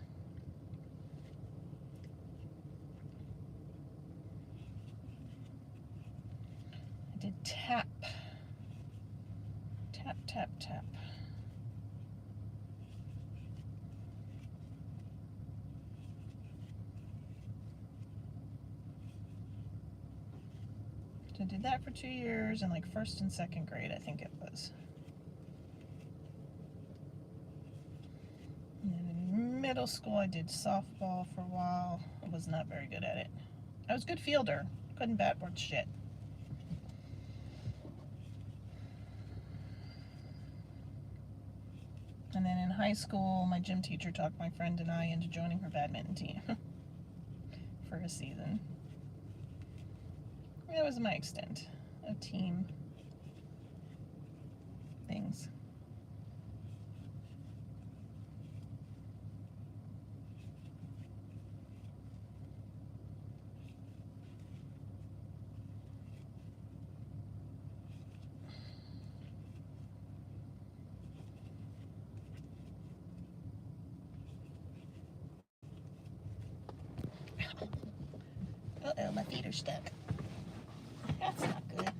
I did tap. Tap, tap, tap. So I did that for 2 years in like 1st and 2nd grade, I think it was. And then in middle school I did softball for a while. I was not very good at it. I was a good fielder. Couldn't bat worth shit. And then in high school, my gym teacher talked my friend and I into joining her badminton team for a season. That was my extent of team things. Uh-oh, my feet are stuck. That's not good.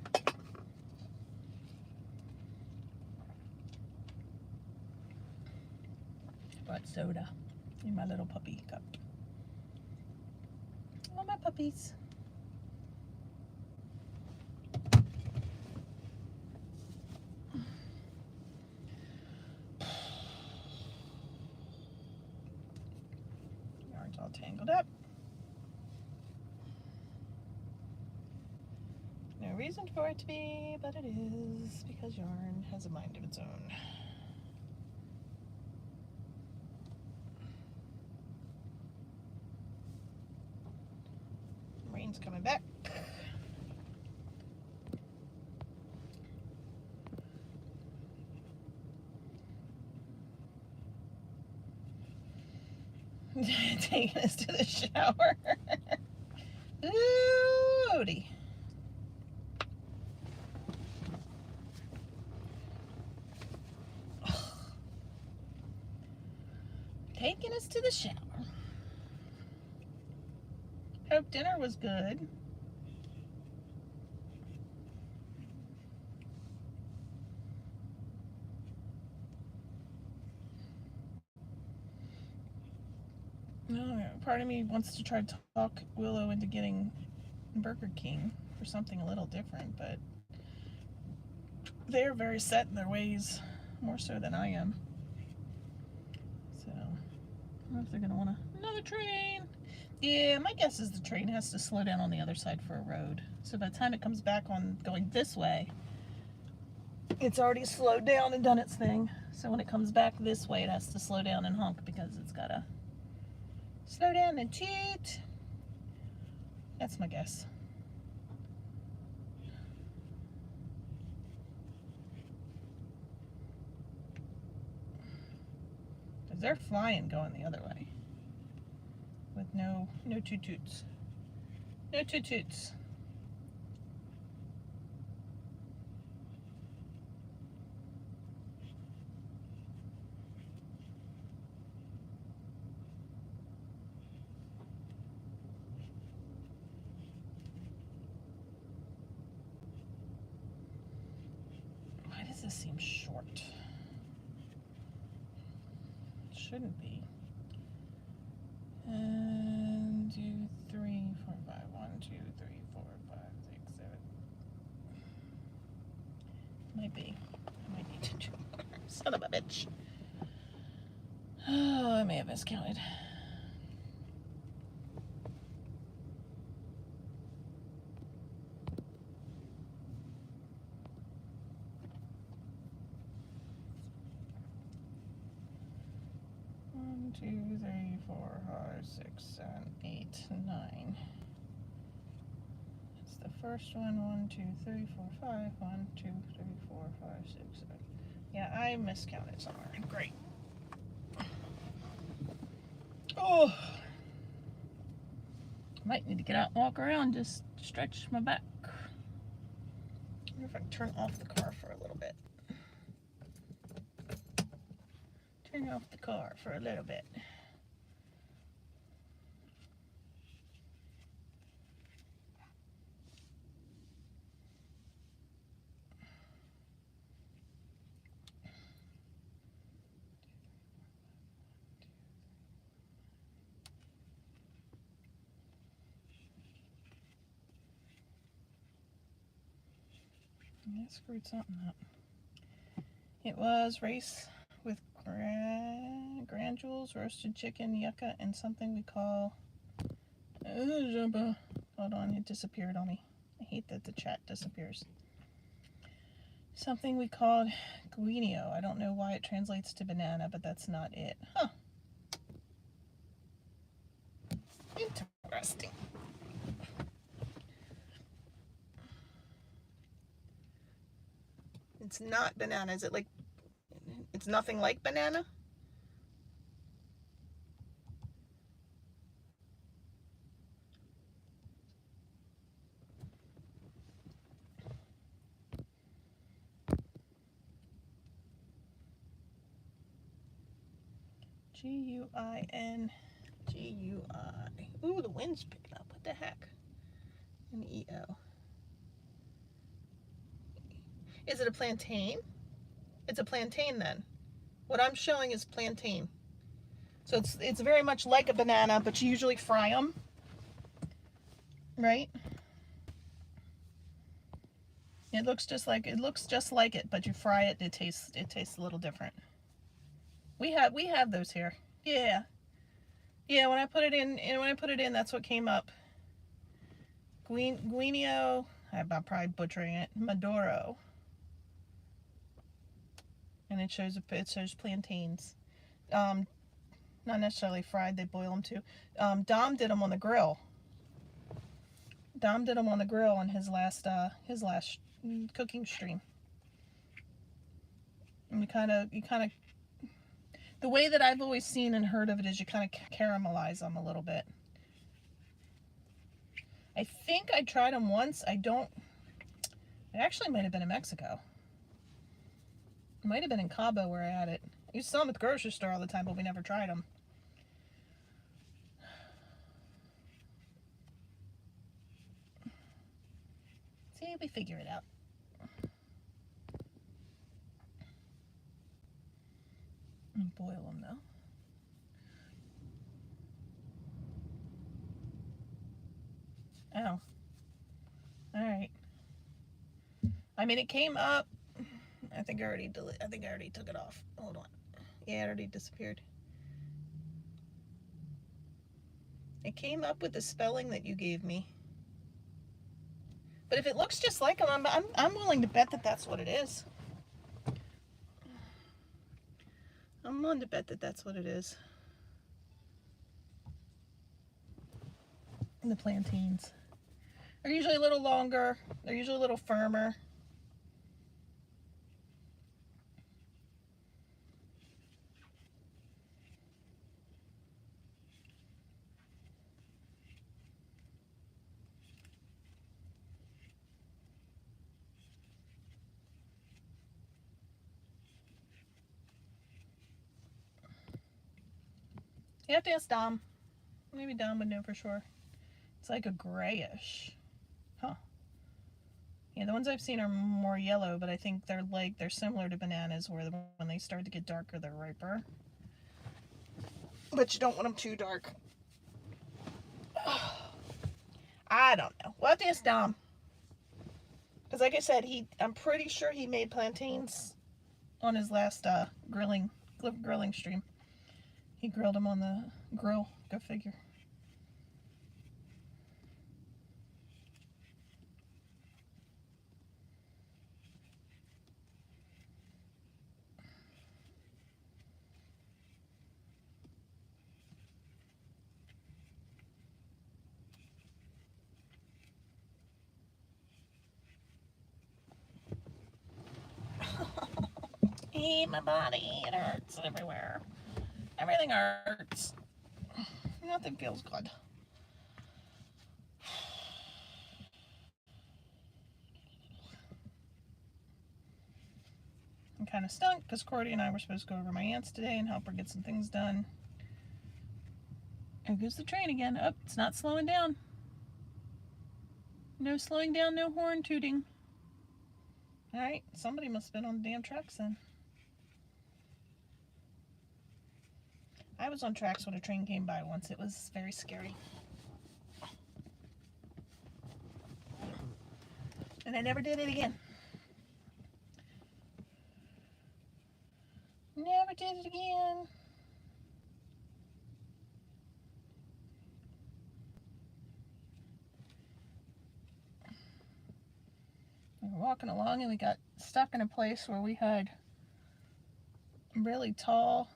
Brought soda in my little puppy cup. Oh, my puppies. Yarn's all tangled up. No reason for it to be, but it is, because yarn has a mind of its own. Rain's coming back. Taking us to the shower. Howdy. Taking us to the shower. Hope dinner was good. Part of me wants to try to talk Willow into getting Burger King for something a little different, but they're very set in their ways, more so than I am. So, I don't know if they're going to want another train. Yeah, my guess is the train has to slow down on the other side for a road. So by the time it comes back on going this way, it's already slowed down and done its thing. So when it comes back this way, it has to slow down and honk because it's got to slow down and cheat. That's my guess. Because they're flying going the other way. With no toot-toots. No toot-toots. Why does this seem short? It shouldn't be. 1, 2, 3, 4, 5. 1, 2, 3, 4, 5, 6, 7. Might be. I might need to do more. Son of a bitch. Oh, I may have miscounted. One, 2, 3, 4, 5, 6, 7, 8, 9. It's the first one. 1, 2, 3, 4, 5. 1, 2, 3, 4, 5, 6, 7. Yeah, I miscounted somewhere. Great. Oh, might need to get out and walk around, just stretch my back. I wonder if I can turn off the car for a little bit. Turn off the car for a little bit. I screwed something up. It was rice with granules, roasted chicken, yucca, and something we call... Hold on, it disappeared on me. I hate that the chat disappears. Something we called guineo. I don't know why it translates to banana, but that's not it. Huh. Interesting. It's not banana. Is it like... It's nothing like banana? Guin, Gui. Ooh, the wind's picking up. What the heck? An EO. Is it a plantain? It's a plantain then. What I'm showing is plantain. So it's very much like a banana, but you usually fry them, right? It looks just like it, but you fry it. It tastes a little different. We have those here. Yeah. Yeah, when I put it in, that's what came up. Guineo, I'm probably butchering it. Maduro. And it shows plantains. Not necessarily fried, they boil them too. Dom did them on the grill. Dom did them on the grill on his last cooking stream. And you kind of the way that I've always seen and heard of it is you kind of caramelize them a little bit. I think I tried them once. It actually might have been in Mexico. It might have been in Cabo where I had it. I used to sell them at the grocery store all the time, but we never tried them. See, we figure it out. And boil them though. Oh. Alright. I mean, it came up I think I already took it off. Hold on. Yeah, it already disappeared. It came up with the spelling that you gave me. But if it looks just like them, I'm willing to bet that that's what it is. I'm willing to bet that that's what it is. And the plantains. They're usually a little longer. They're usually a little firmer. You have to ask Dom. Maybe Dom would know for sure. It's like a grayish. Huh. Yeah, the ones I've seen are more yellow, but I think they're similar to bananas where when they start to get darker, they're riper. But you don't want them too dark. I don't know. We'll have to ask Dom. Because like I said, I'm pretty sure he made plantains on his last grilling stream. He grilled them on the grill. Go figure. My body, it hurts everywhere. Everything hurts. Nothing feels good. I'm kind of stunk because Cordy and I were supposed to go over to my aunt's today and help her get some things done. There goes the train again. Oh, it's not slowing down. No slowing down, no horn tooting. Alright, somebody must have been on the damn tracks then. I was on tracks when a train came by once. It was very scary. And I never did it again. Never did it again. We were walking along and we got stuck in a place where we had really tall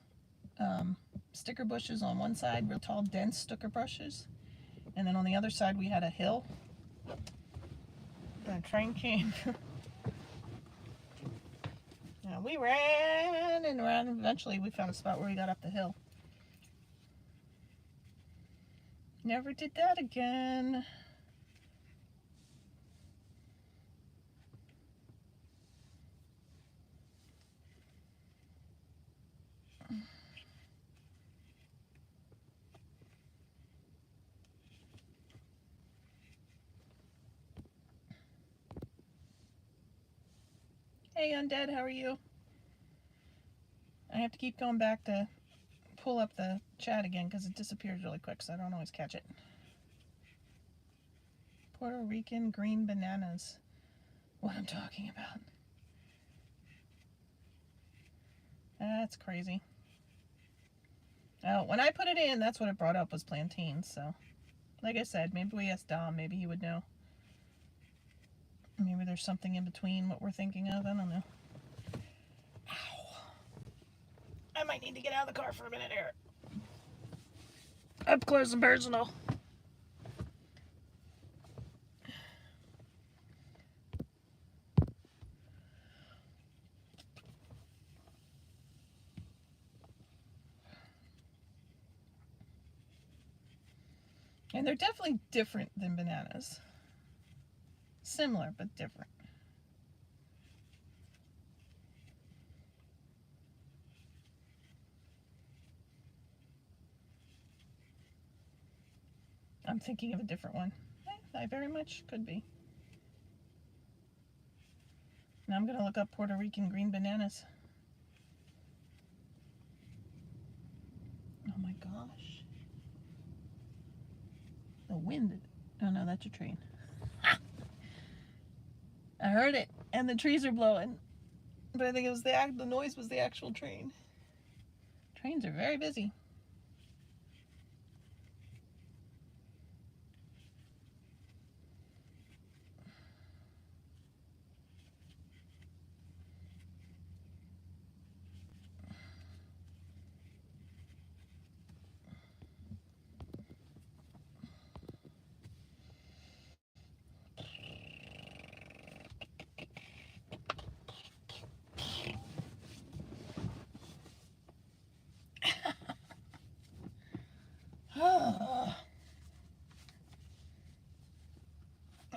sticker bushes on one side, real tall, dense sticker bushes. And then on the other side we had a hill. The train came. Now we ran and ran. Eventually we found a spot where we got up the hill. Never did that again. Hey Undead, how are you? I have to keep going back to pull up the chat again because it disappears really quick, so I don't always catch it. Puerto Rican green bananas. What I'm talking about. That's crazy. Oh, when I put it in, that's what it brought up was plantains, so. Like I said, maybe we asked Dom, maybe he would know. Maybe there's something in between what we're thinking of, I don't know. Ow. I might need to get out of the car for a minute here. Up close and personal. And they're definitely different than bananas. Similar, but different. I'm thinking of a different one. I very much could be. Now I'm going to look up Puerto Rican green bananas. Oh my gosh. The wind. Oh no, that's a train. I heard it, and the trees are blowing. But I think it was the noise was the actual train. Trains are very busy.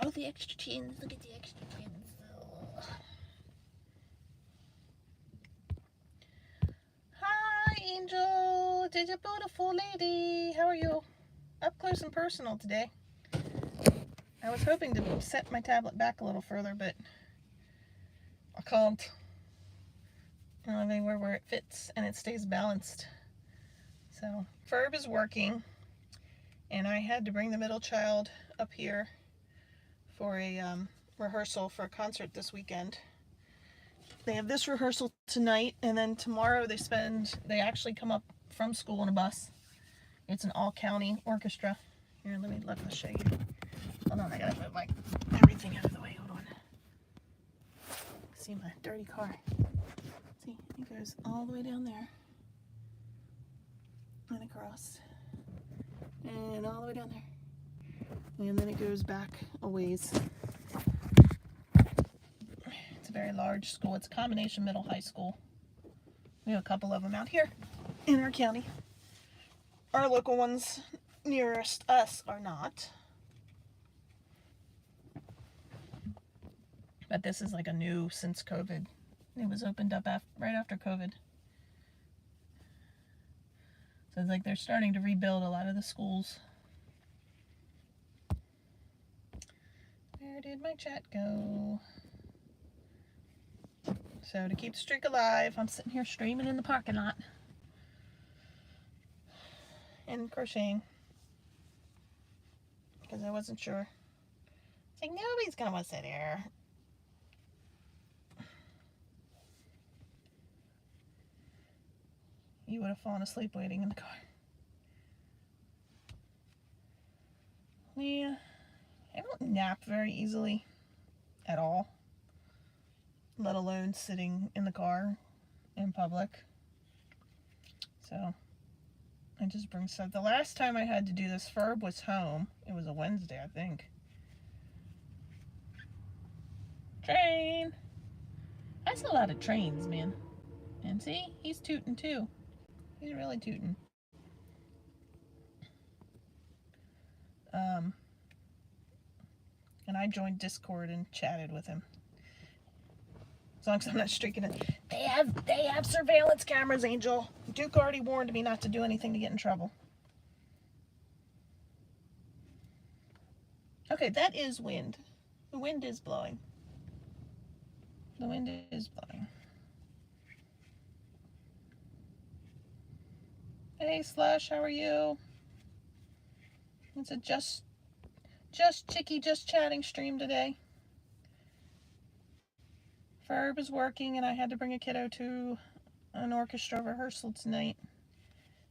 Oh, the extra chins. Look at the extra chins. Oh. Hi, Angel. Did you beautiful lady? How are you? Up close and personal today. I was hoping to set my tablet back a little further, but I can't. I don't have anywhere where it fits and it stays balanced. So, Ferb is working, and I had to bring the middle child up here for a rehearsal for a concert this weekend. They have this rehearsal tonight, and then tomorrow they actually come up from school in a bus. It's an all-county orchestra. Here, let me show you. Hold on, I gotta move everything out of the way. Hold on. See my dirty car. See, it goes all the way down there. And across. And all the way down there. And then it goes back a ways. It's a very large school. It's a combination middle high school. We have a couple of them out here in our county. Our local ones nearest us are not. But this is like a new since COVID. It was opened up right after COVID. So it's like they're starting to rebuild a lot of the schools. Where did my chat go? So to keep the streak alive, I'm sitting here streaming in the parking lot. And crocheting. Because I wasn't sure. It's like nobody's gonna want to sit here. You would have fallen asleep waiting in the car. Yeah, I don't nap very easily at all, let alone sitting in the car in public. So I just bring stuff. The last time I had to do this, Ferb was home. It was a Wednesday, I think. Train! That's a lot of trains, man. And see, he's tooting too. He's really tooting. And I joined Discord and chatted with him. As long as I'm not streaking it. They have surveillance cameras, Angel. Duke already warned me not to do anything to get in trouble. Okay, that is wind. The wind is blowing. The wind is blowing. Hey Slush, how are you? It's a just Chickie, just chatting stream today. Ferb is working, and I had to bring a kiddo to an orchestra rehearsal tonight.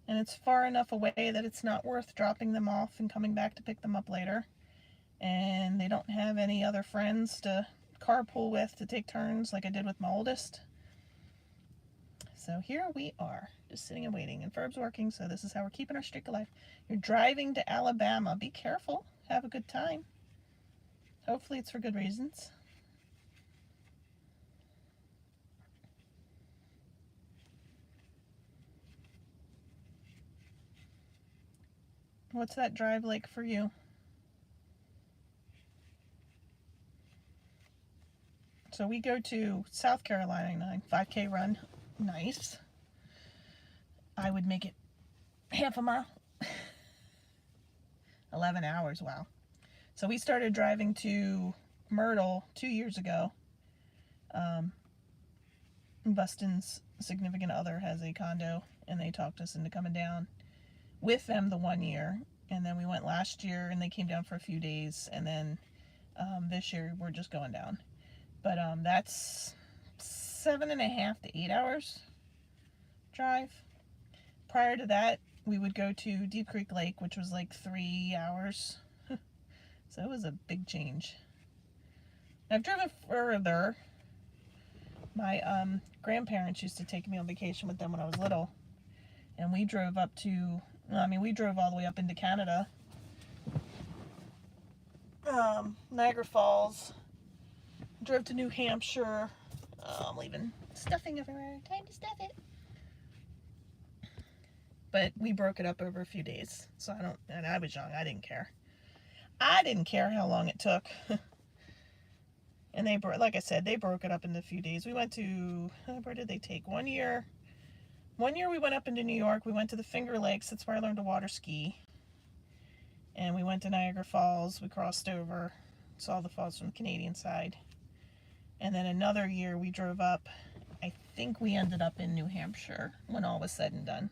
And it's far enough away that it's not worth dropping them off and coming back to pick them up later. And they don't have any other friends to carpool with to take turns like I did with my oldest. So here we are, just sitting and waiting. And Ferb's working, so this is how we're keeping our streak alive. You're driving to Alabama. Be careful. Have a good time. Hopefully it's for good reasons. What's that drive like for you? So we go to South Carolina, 5K run. Nice. I would make it half a mile. 11 hours, wow. So we started driving to Myrtle 2 years ago. Bustin's significant other has a condo, and they talked us into coming down with them the 1 year. And then we went last year, and they came down for a few days. And then this year, we're just going down. But that's 7.5 to 8 hours drive. Prior to that, we would go to Deep Creek Lake, which was like 3 hours. So it was a big change. I've driven further. My grandparents used to take me on vacation with them when I was little. And we drove up to, we drove all the way up into Canada. Niagara Falls. Drove to New Hampshire. I'm leaving stuffing everywhere. Time to stuff it. But we broke it up over a few days. So and I was young, I didn't care. I didn't care how long it took. And like I said, they broke it up into a few days. We went to, where did they take? 1 year. 1 year we went up into New York. We went to the Finger Lakes. That's where I learned to water ski. And we went to Niagara Falls. We crossed over, saw the falls from the Canadian side. And then another year we drove up. I think we ended up in New Hampshire when all was said and done.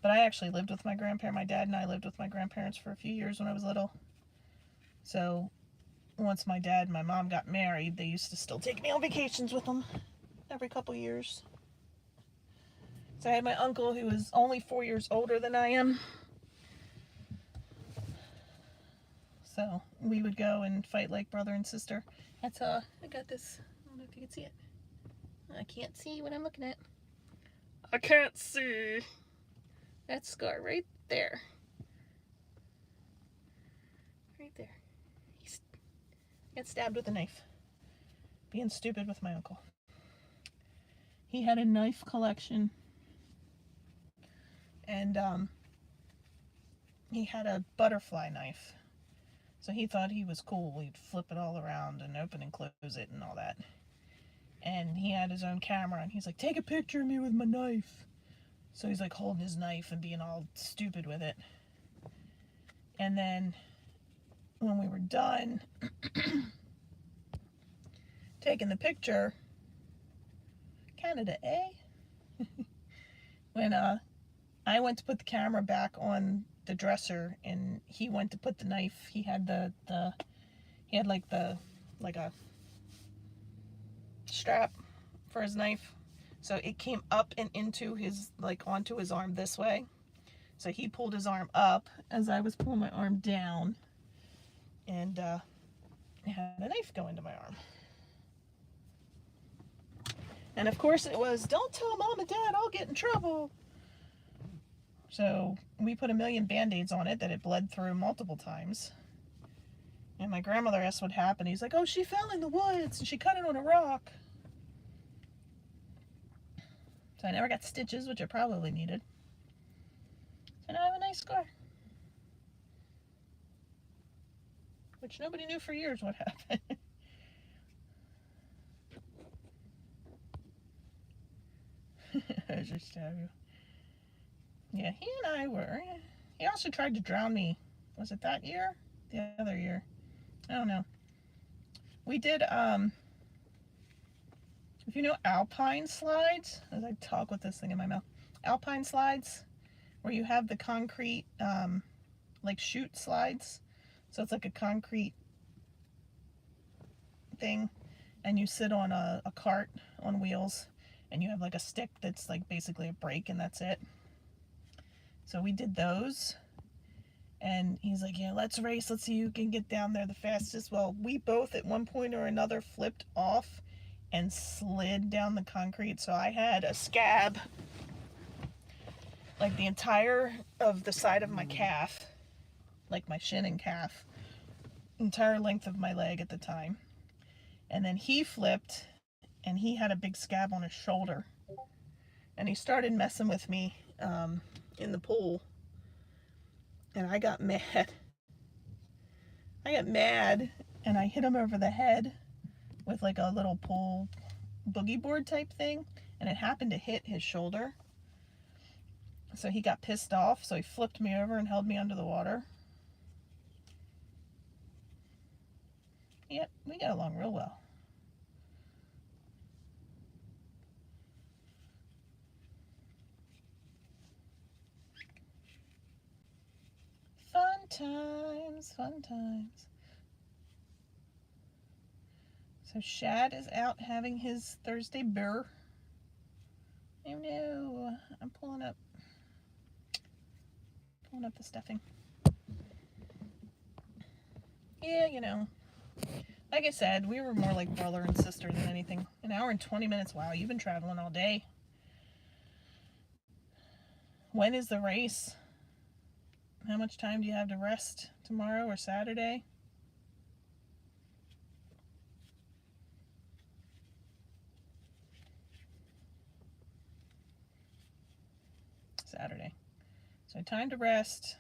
But I actually lived with my grandparents. My dad and I lived with my grandparents for a few years when I was little. So once my dad and my mom got married, they used to still take me on vacations with them every couple years. So I had my uncle who was only 4 years older than I am. So we would go and fight like brother and sister. That's I got this. I don't know if you can see it. I can't see what I'm looking at. I can't see. That scar right there. Right there. He got stabbed with a knife. Being stupid with my uncle. He had a knife collection. And he had a butterfly knife. So he thought he was cool. He'd flip it all around and open and close it and all that. And he had his own camera and he's like, take a picture of me with my knife. So he's like holding his knife and being all stupid with it. And then when we were done taking the picture, Canada, eh? When I went to put the camera back on the dresser and he went to put the knife, he had like a strap for his knife. So it came up and into his, like onto his arm this way. So he pulled his arm up as I was pulling my arm down. And it had a knife go into my arm. And of course it was, don't tell mom and dad, I'll get in trouble. So we put a million band-aids on it that it bled through multiple times. And my grandmother asked what happened. He's like, oh, she fell in the woods and she cut it on a rock. So I never got stitches, which I probably needed. So now I have a nice scar. Which nobody knew for years what happened. I just stab you. Yeah, he and I were. He also tried to drown me. Was it that year? The other year. I don't know. We did, if you know alpine slides, as I talk with this thing in my mouth, alpine slides, where you have the concrete, like chute slides. So it's like a concrete thing, and you sit on a cart on wheels, and you have like a stick that's like basically a brake, and that's it. So we did those, and he's like, yeah, let's race, let's see who can get down there the fastest. Well, we both at one point or another flipped off and slid down the concrete. So I had a scab, like the entire of the side of my calf, like my shin and calf, entire length of my leg at the time. And then he flipped, and he had a big scab on his shoulder. And he started messing with me in the pool. And I got mad. And I hit him over the head with like a little pool boogie board type thing. And it happened to hit his shoulder. So he got pissed off. So he flipped me over and held me under the water. Yep, we got along real well. Fun times, fun times. So Shad is out having his Thursday beer. Oh no, I'm pulling up the stuffing. Yeah, you know, like I said, we were more like brother and sister than anything. An hour and 20 minutes. Wow, you've been traveling all day. When is the race? How much time do you have to rest tomorrow or Saturday? Saturday. So time to rest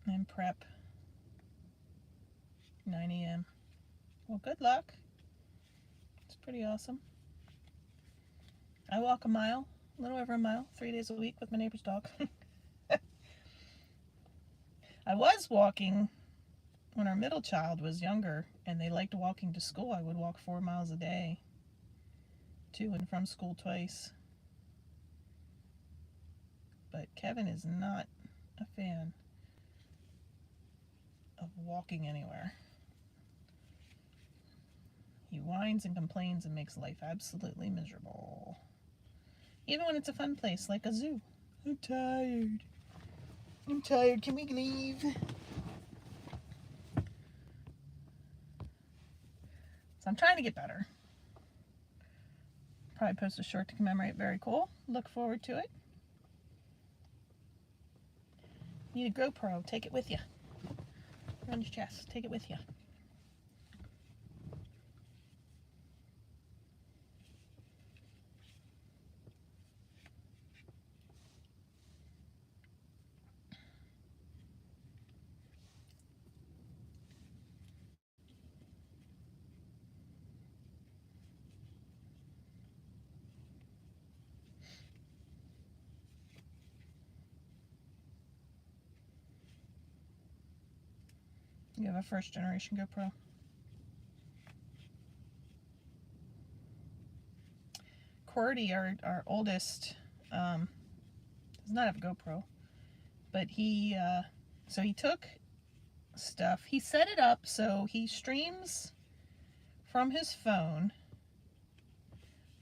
and prep. 9 a.m. Well, good luck. It's pretty awesome. I walk a mile, a little over a mile, 3 days a week with my neighbor's dog. I was walking when our middle child was younger and they liked walking to school. I would walk 4 miles a day, to and from school twice. But Kevin is not a fan of walking anywhere. He whines and complains and makes life absolutely miserable. Even when it's a fun place like a zoo. I'm tired. I'm tired. Can we leave? So I'm trying to get better. Probably post a short to commemorate. Very cool. Look forward to it. Need a GoPro. Take it with you. Run your chest. Take it with you. You have a first generation GoPro. Cordy, our oldest, does not have a GoPro, but he took stuff. He set it up so he streams from his phone,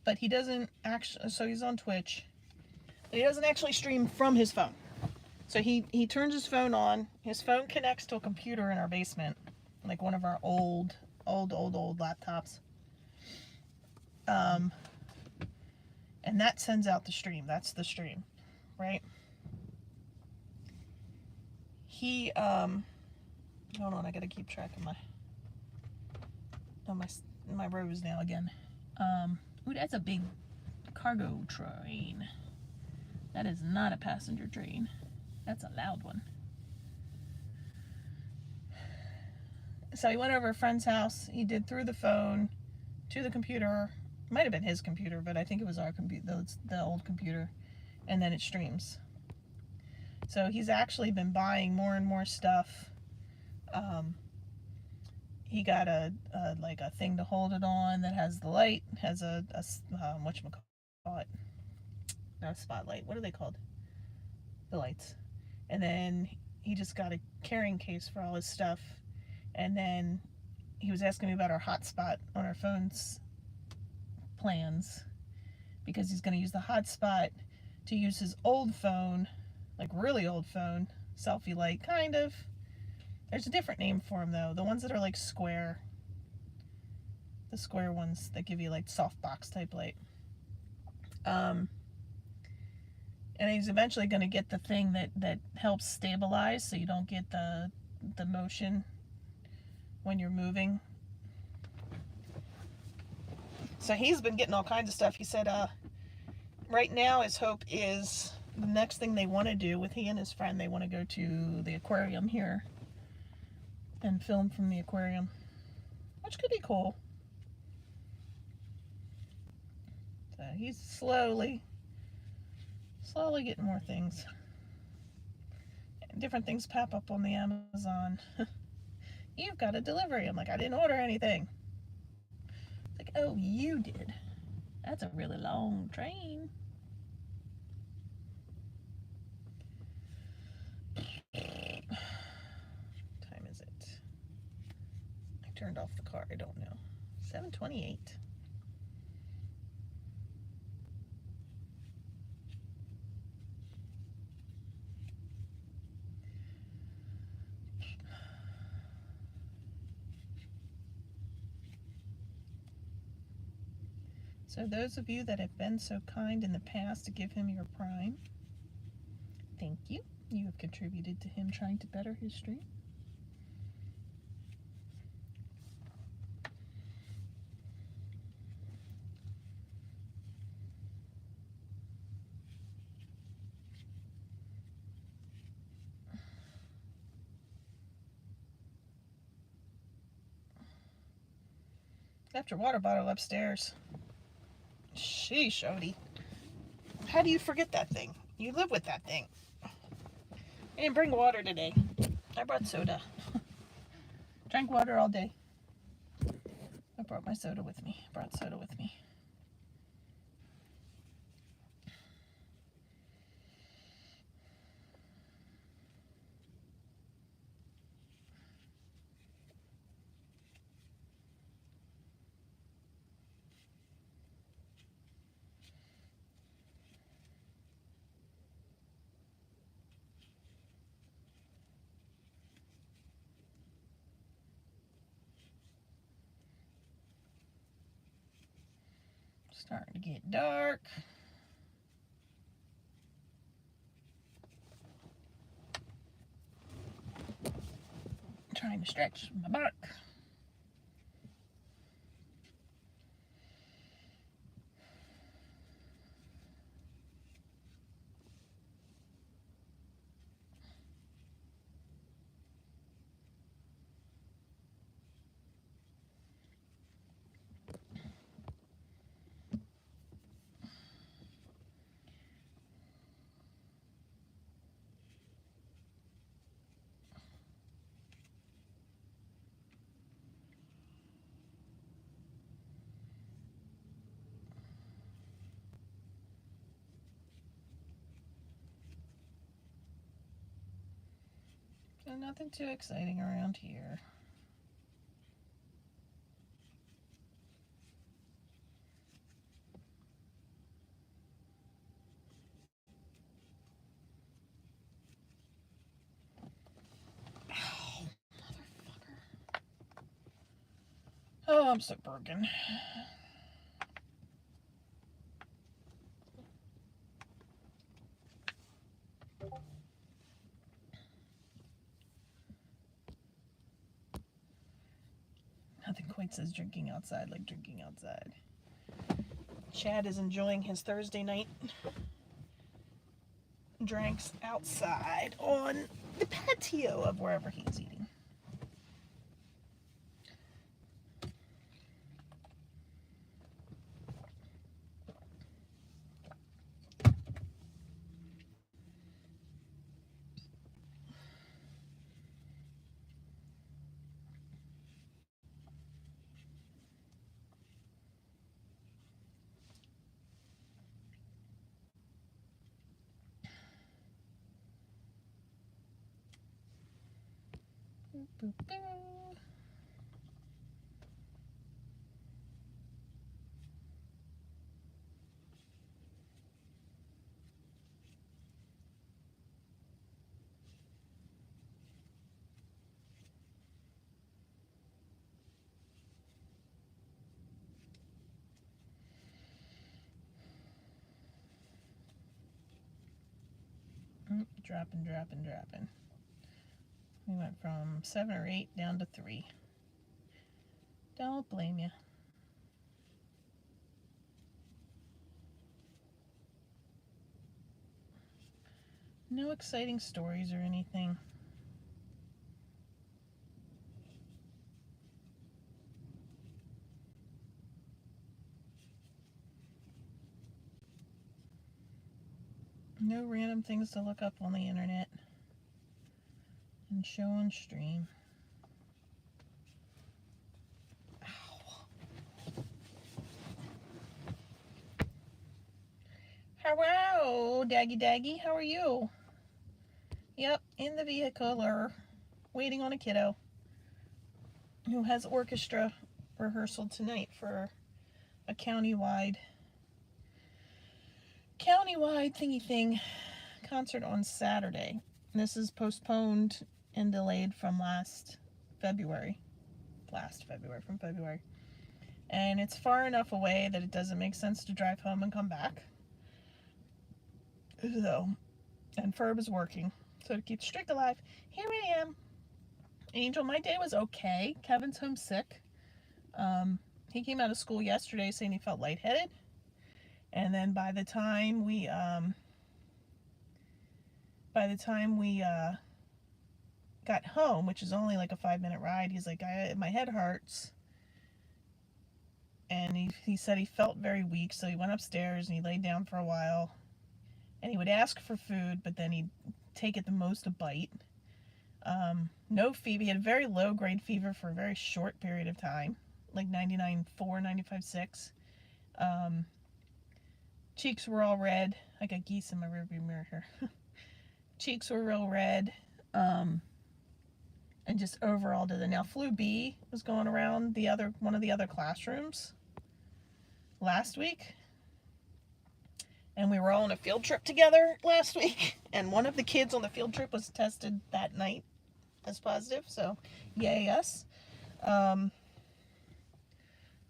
but he doesn't actually, so he's on Twitch, but he doesn't actually stream from his phone. So he turns his phone on. His phone connects to a computer in our basement, like one of our old laptops. And that sends out the stream. That's the stream, right? He hold on, I gotta keep track of my rows now again. Ooh, that's a big cargo train. That is not a passenger train. That's a loud one. So he went over a friend's house. He did through the phone to the computer. It might have been his computer, but I think it was our computer, the old computer, and then it streams. So he's actually been buying more and more stuff. He got a thing to hold it on that has the light, has a whatchamacallit, not a spotlight. What are they called? The lights. And then he just got a carrying case for all his stuff. And then he was asking me about our hotspot on our phone's plans, because he's going to use the hotspot to use his old phone, like really old phone, selfie light, kind of. There's a different name for them though. The ones that are like square. The square ones that give you like softbox type light. And he's eventually going to get the thing that helps stabilize so you don't get the motion when you're moving. So he's been getting all kinds of stuff. He said right now his hope is the next thing they want to do with he and his friend, they want to go to the aquarium here and film from the aquarium, which could be cool. So he's slowly getting more things. Different things pop up on the Amazon. You've got a delivery. I'm like, I didn't order anything. Like, oh, you did. That's a really long train. What time is it? I turned off the car. I don't know. 7:28. So those of you that have been so kind in the past to give him your Prime, thank you. You have contributed to him trying to better his stream. Left your water bottle upstairs. Sheesh, Odie. How do you forget that thing? You live with that thing. I didn't bring water today. I brought soda. Drank water all day. I brought my soda with me. Brought soda with me. Starting to get dark. Trying to stretch my back. So nothing too exciting around here. Ow, motherfucker. Oh, I'm so broken. Nothing quite says drinking outside like drinking outside. Chad is enjoying his Thursday night drinks outside on the patio of wherever he's eating. Boop, boop. Dropping, dropping, dropping. We went from 7 or 8 down to 3. Don't blame you. No exciting stories or anything. No random things to look up on the internet and show on stream. Ow. Hello, Daggy Daggy. How are you? Yep, in the vehicle or waiting on a kiddo. who has orchestra rehearsal tonight for a countywide thingy thing concert on Saturday. This is postponed and delayed from February, from February. And it's far enough away that it doesn't make sense to drive home and come back. So, and Ferb is working. So to keep Strick alive, here I am. Angel, my day was okay. Kevin's homesick. He came out of school yesterday saying he felt lightheaded. And then by the time we got home, which is only like a 5-minute ride, he's like, my head hurts. And he said he felt very weak, so he went upstairs and he laid down for a while. And he would ask for food, but then he'd take at the most a bite. No fever. He had a very low grade fever for a very short period of time, like 99.4, 95.6. Cheeks were all red. I got geese in my rearview mirror here. Cheeks were real red. And just overall now flu B was going around one of the other classrooms last week. And we were all on a field trip together last week. And one of the kids on the field trip was tested that night as positive. So, yay us.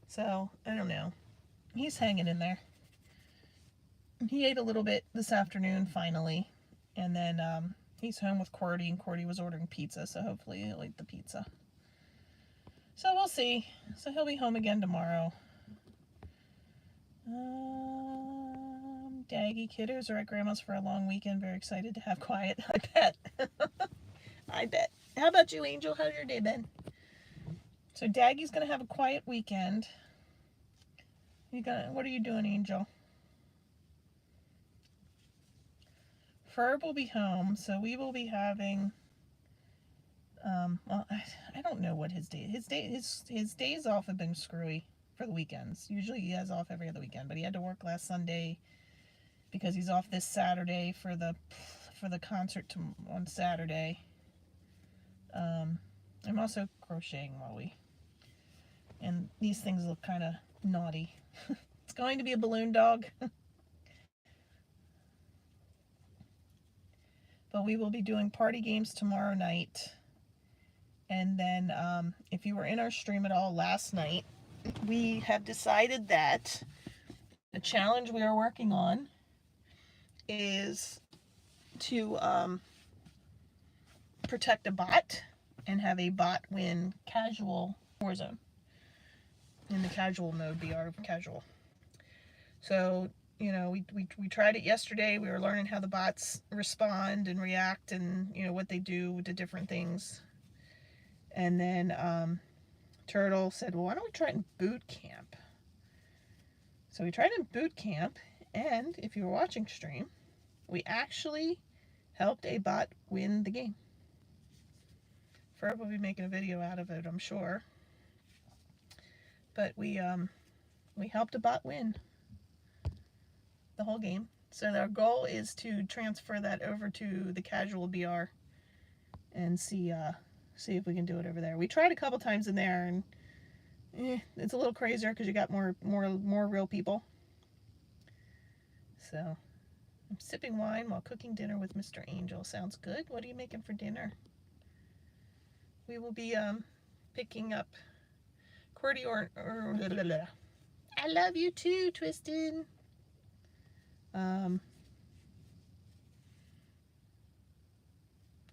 So, I don't know. He's hanging in there. He ate a little bit this afternoon, finally. And then he's home with Cordy. And Cordy was ordering pizza. So, hopefully he'll eat the pizza. So, we'll see. So, he'll be home again tomorrow. Daggy kidders are at Grandma's for a long weekend. Very excited to have quiet. I bet. I bet. How about you, Angel? How's your day been? So Daggy's gonna have a quiet weekend. What are you doing, Angel? Ferb will be home, so we will be having. Well, I don't know what his days off have been screwy for the weekends. Usually he has off every other weekend, but he had to work last Sunday because he's off this Saturday for the concert on Saturday. I'm also crocheting and these things look kind of naughty. It's going to be a balloon dog. But we will be doing party games tomorrow night. And then if you were in our stream at all last night, we have decided that the challenge we are working on is to protect a bot and have a bot win casual Warzone. In the casual mode, BR casual. So, you know, we tried it yesterday. We were learning how the bots respond and react and, you know, what they do to different things. And then Turtle said, well, why don't we try it in boot camp? So we tried it in boot camp, and if you were watching stream, we actually helped a bot win the game. Ferb will be making a video out of it, I'm sure. But we helped a bot win the whole game. So our goal is to transfer that over to the casual BR and see if we can do it over there. We tried a couple times in there, and it's a little crazier because you got more real people. So I'm sipping wine while cooking dinner with Mr. Angel. Sounds good. What are you making for dinner? We will be picking up Cordy or I love you too, Twisted. I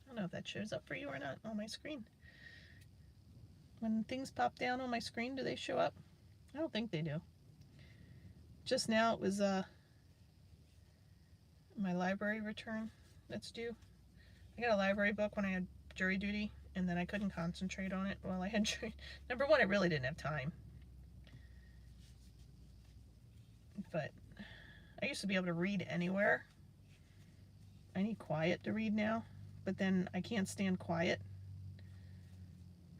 don't know if that shows up for you or not on my screen. When things pop down on my screen, do they show up? I don't think they do. Just now it was my library return that's due. I got a library book when I had jury duty, and then I couldn't concentrate on it while I had jury. Number one, I really didn't have time. But I used to be able to read anywhere. I need quiet to read now, but then I can't stand quiet.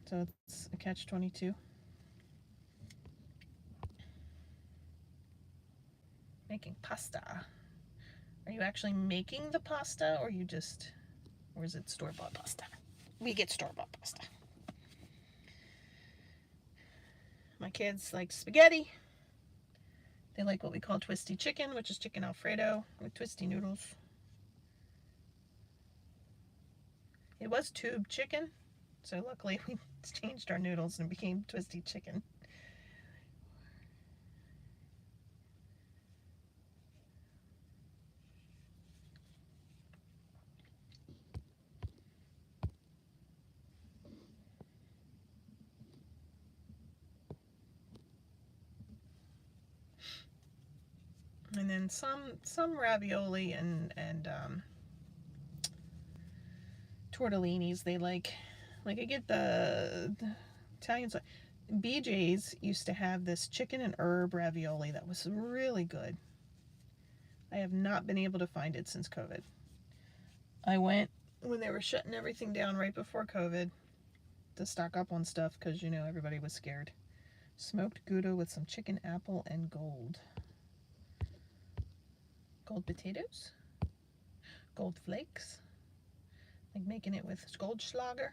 So it's a catch-22. Making pasta. Are you actually making the pasta, or is it store-bought pasta? We get store-bought pasta. kids like spaghetti. They like what we call twisty chicken, which is chicken Alfredo with twisty noodles. It was tube chicken, so luckily we changed our noodles and it became twisty chicken. And then some ravioli and tortellinis they like. Like I get the Italian side. BJ's used to have this chicken and herb ravioli that was really good. I have not been able to find it since COVID. I went when they were shutting everything down right before COVID to stock up on stuff because, you know, everybody was scared. Smoked Gouda with some chicken, apple, and gold potatoes, gold flakes, like making it with Goldschlager,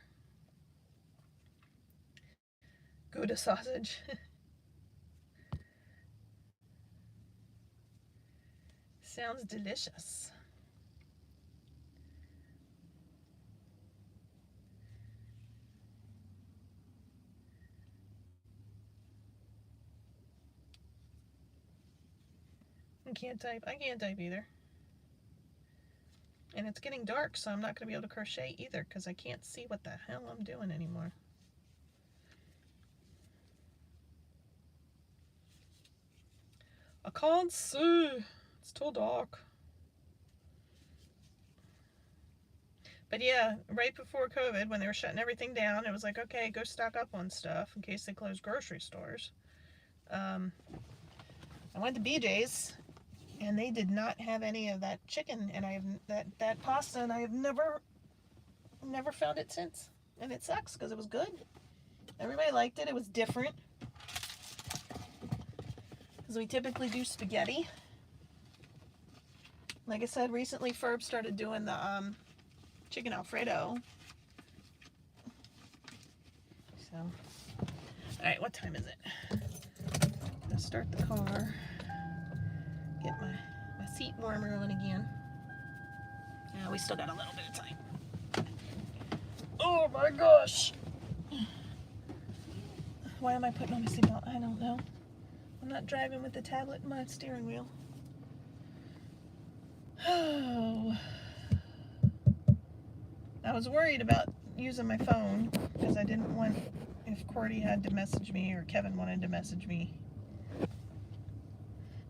Gouda sausage. Sounds delicious. I can't type either. And it's getting dark, so I'm not going to be able to crochet either because I can't see what the hell I'm doing anymore. I can't see. It's too dark. But yeah, right before COVID, when they were shutting everything down, it was like, okay, go stock up on stuff in case they close grocery stores. I went to BJ's, and they did not have any of that chicken, and I have that pasta, and I have never found it since. And it sucks because it was good. Everybody liked it. It was different because we typically do spaghetti. Like I said, recently Ferb started doing the chicken Alfredo. So, all right, what time is it? I'm gonna start the car. Get my seat warmer on again. Yeah, we still got a little bit of time. Oh my gosh! Why am I putting on my seatbelt? I don't know. I'm not driving with the tablet in my steering wheel. Oh. I was worried about using my phone because I didn't want if Cordy had to message me or Kevin wanted to message me.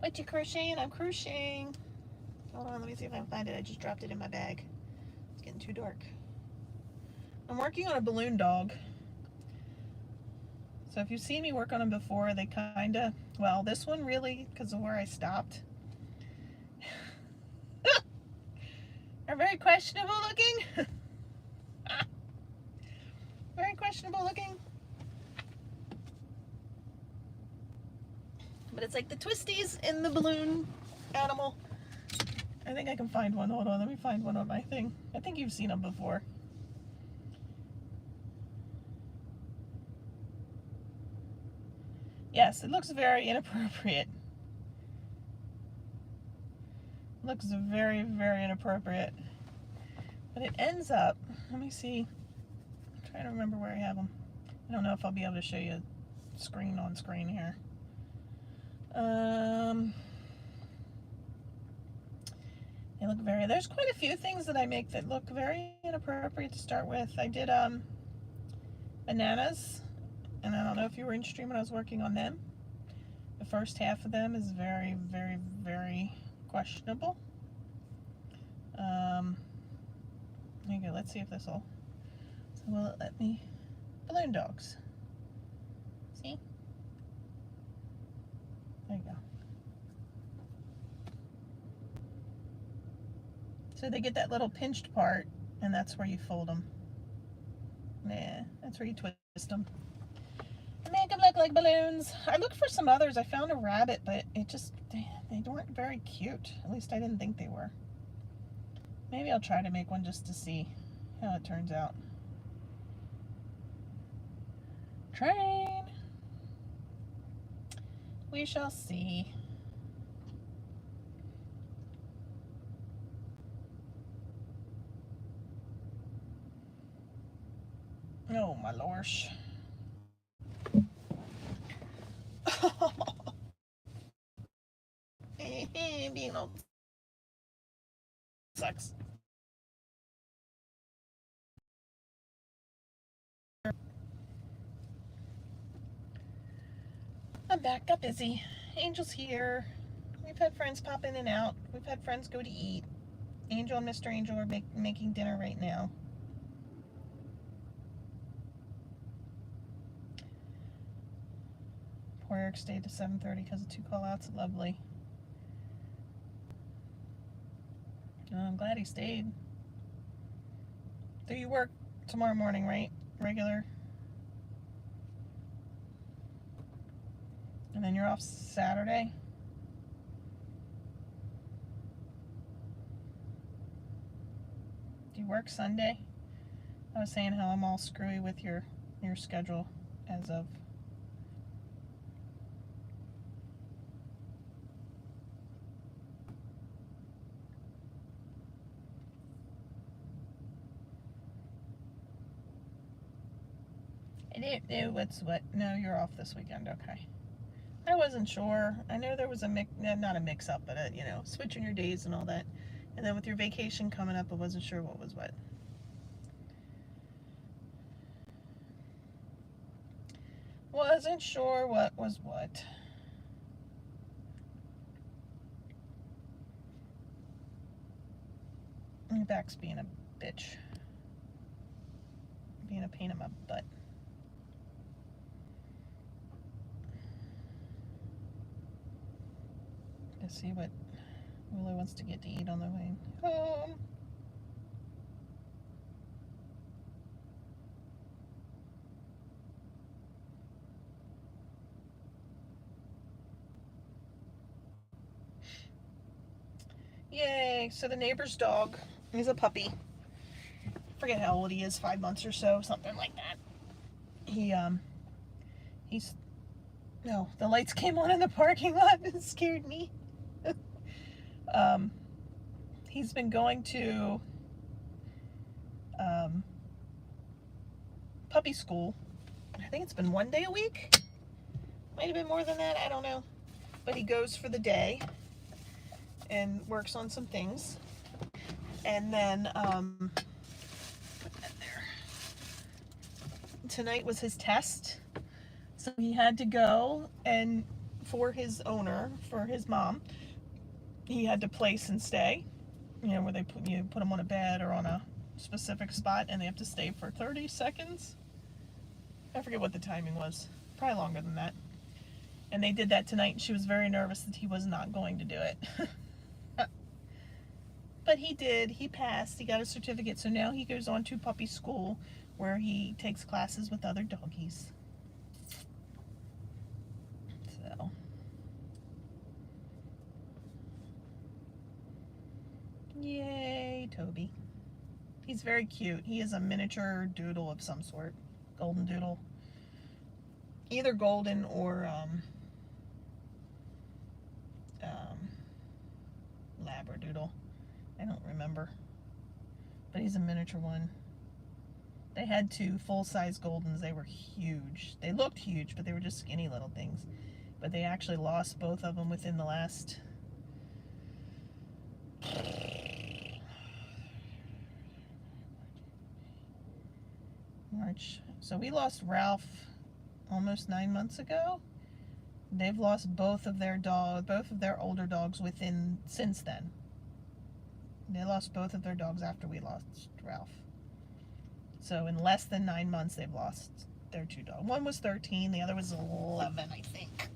What you crocheting? I'm crocheting. Hold on, let me see if I can find it. I just dropped it in my bag. It's getting too dark. I'm working on a balloon dog. So if you've seen me work on them before, they kinda, well, this one really, because of where I stopped, are very questionable looking. Very questionable looking. But it's like the twisties in the balloon animal. I think I can find one. Hold on, let me find one on my thing. I think you've seen them before. Yes, it looks very inappropriate. Looks very, very inappropriate. But it ends up, let me see. I'm trying to remember where I have them. I don't know if I'll be able to show you screen on screen here. They look very, there's quite a few things that I make that look very inappropriate to start with. I did bananas, and I don't know if you were in stream when I was working on them. The first half of them is very, very, very questionable. There you go, let's see if this will, so will it let me, balloon dogs. See? There you go. So they get that little pinched part, and that's where you fold them. Yeah, that's where you twist them. Make them look like balloons. I looked for some others. I found a rabbit, but it just, they weren't very cute. At least I didn't think they were. Maybe I'll try to make one just to see how it turns out. Train! We shall see. Oh my lorsh. Being old sucks. I'm back, got busy. Angel's here. We've had friends pop in and out. We've had friends go to eat. Angel and Mr. Angel are making dinner right now. Poor Eric stayed to 7:30 because of 2 call-outs. Lovely. Oh, I'm glad he stayed. Do you work tomorrow morning, right? Regular? And then you're off Saturday? Do you work Sunday? I was saying how I'm all screwy with your schedule as of. What's what? No, you're off this weekend. Okay. I wasn't sure. I know there was not a mix-up, but you know, switching your days and all that. And then with your vacation coming up, I wasn't sure what was what. Wasn't sure what was what. Your back's being a bitch. Being a pain in my butt. Let's see what Willow wants to get to eat on the way home. Yay, so the neighbor's dog, he's a puppy. I forget how old he is, 5 months or so, something like that. He's, no, the lights came on in the parking lot. It scared me. He's been going to puppy school. I think it's been 1 day a week. Might have been more than that, I don't know. But he goes for the day and works on some things. And then, put that there. Tonight was his test. So he had to go, and for his owner, for his mom, he had to place and stay. You know, where they put them on a bed or on a specific spot, and they have to stay for 30 seconds. I forget what the timing was. Probably longer than that. And they did that tonight, and she was very nervous that he was not going to do it. But he did. He passed. He got a certificate. So now he goes on to puppy school, where he takes classes with other doggies. So. Yay, Toby. He's very cute. He is a miniature doodle of some sort. Golden doodle. Either golden or labradoodle. I don't remember. But he's a miniature one. They had 2 full-size Goldens. They were huge. They looked huge, but they were just skinny little things. But they actually lost both of them within the last March. So we lost Ralph almost 9 months ago. They've lost both of their older dogs since then. They lost both of their dogs after we lost Ralph. So in less than 9 months, they've lost their 2 dogs. One was 13, the other was 11, I think.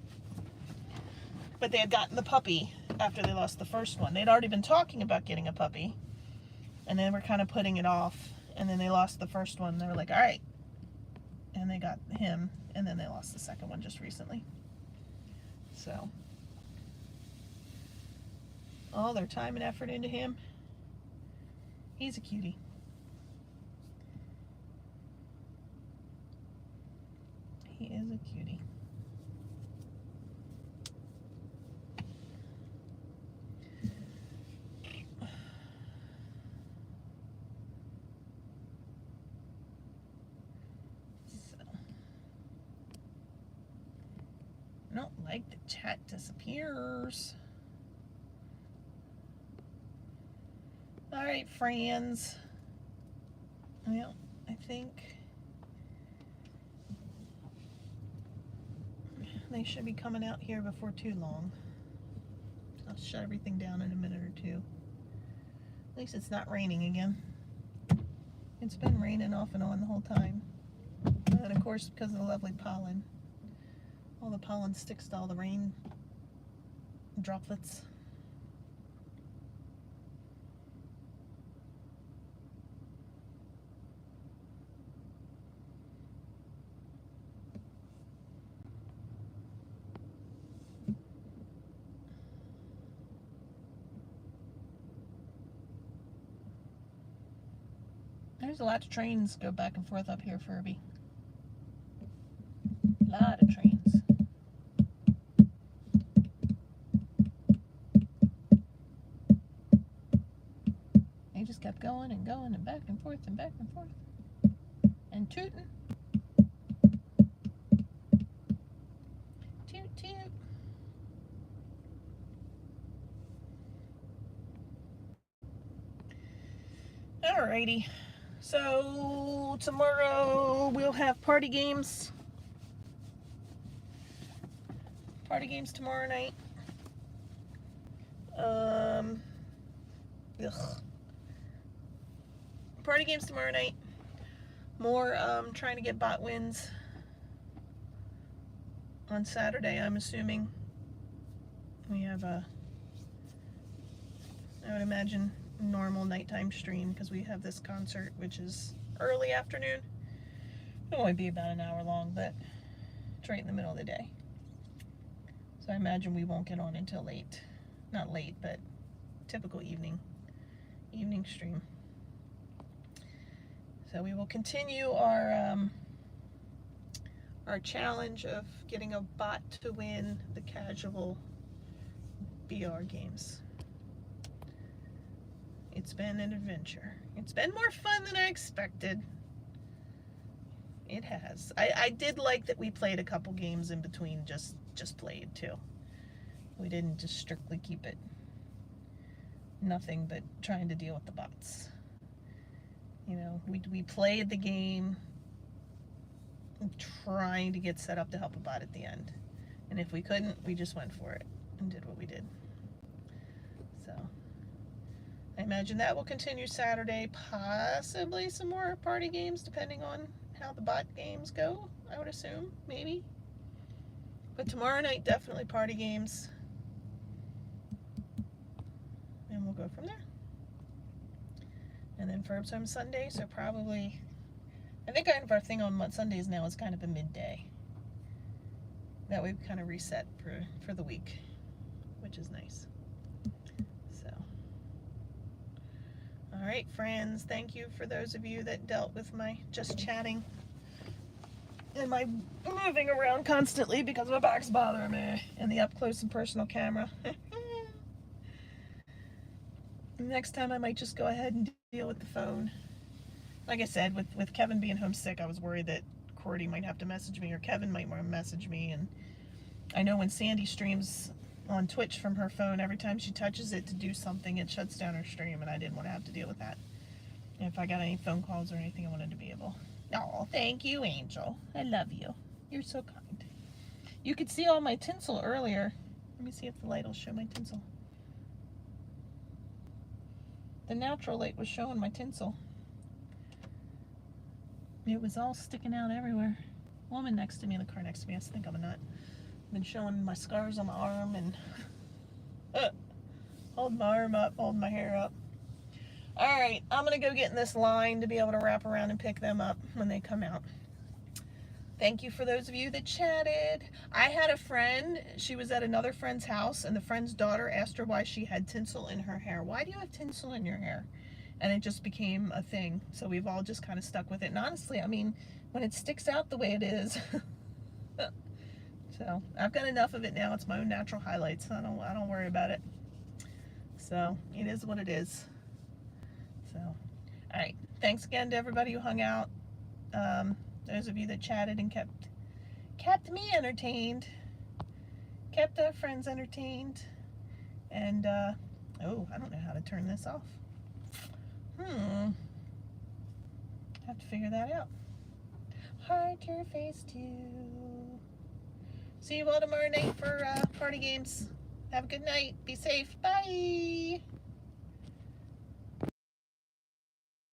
But they had gotten the puppy after they lost the first one. They'd already been talking about getting a puppy, and they were kind of putting it off. And then they lost the first one. They were like, all right. And they got him, and then they lost the second one just recently. So, all their time and effort into him. He's a cutie. He is a cutie. I don't like the chat disappears. Alright, friends. Well, I think they should be coming out here before too long. I'll shut everything down in a minute or two. At least it's not raining again. It's been raining off and on the whole time. And of course, because of the lovely pollen. All the pollen sticks to all the rain droplets. There's a lot of trains go back and forth up here, Furby. A lot of trains. They just kept going and going and back and forth and back and forth. And tooting. Toot toot. Alrighty. So tomorrow we'll have party games. Party games tomorrow night. Party games tomorrow night. More trying to get bot wins on Saturday, I'm assuming. We have a, I would imagine, normal nighttime stream because we have this concert, which is early afternoon. It'll only be about an hour long, but it's right in the middle of the day. So I imagine we won't get on until late. Not late, but typical evening stream. So we will continue our challenge of getting a bot to win the casual BR games. It's been an adventure. It's been more fun than I expected. It has. I did like that we played a couple games in between, just played too. We didn't just strictly keep it nothing but trying to deal with the bots. You know, we played the game trying to get set up to help a bot at the end. And if we couldn't, we just went for it and did what we did. So I imagine that will continue Saturday, possibly some more party games depending on how the bot games go, I would assume, maybe. But tomorrow night, definitely party games. And we'll go from there. And then Ferb's home Sunday, so probably, I think kind of our thing on Sundays now is kind of a midday. That way we kind of reset for the week, which is nice. So, all right, friends, thank you for those of you that dealt with my just chatting and my moving around constantly because my back's bothering me and the up close and personal camera. Next time I might just go ahead and deal with the phone. Like I said, with Kevin being homesick, I was worried that Cordy might have to message me or Kevin might want to message me. And I know when Sandy streams on Twitch from her phone, every time she touches it to do something, it shuts down her stream, and I didn't want to have to deal with that. And if I got any phone calls or anything, I wanted to be able. Oh, thank you, Angel. I love you. You're so kind. You could see all my tinsel earlier. Let me see if the light will show my tinsel. The natural light was showing my tinsel. It was all sticking out everywhere. Woman next to me in the car next to me, I think I'm a nut. Been showing my scars on my arm and hold my arm up, hold my hair up. All right, I'm gonna go get in this line to be able to wrap around and pick them up when they come out. Thank you for those of you that chatted. I had a friend, she was at another friend's house, and the friend's daughter asked her why she had tinsel in her hair. Why do you have tinsel in your hair? And it just became a thing. So we've all just kind of stuck with it. And honestly, I mean, when it sticks out the way it is, so I've got enough of it now. It's my own natural highlights. I don't worry about it. So it is what it is. So, all right. Thanks again to everybody who hung out. Those of you that chatted and kept me entertained. kept our friends entertained. And, oh, I don't know how to turn this off. Have to figure that out. Hard to face too. See you all tomorrow night for party games. Have a good night. Be safe. Bye.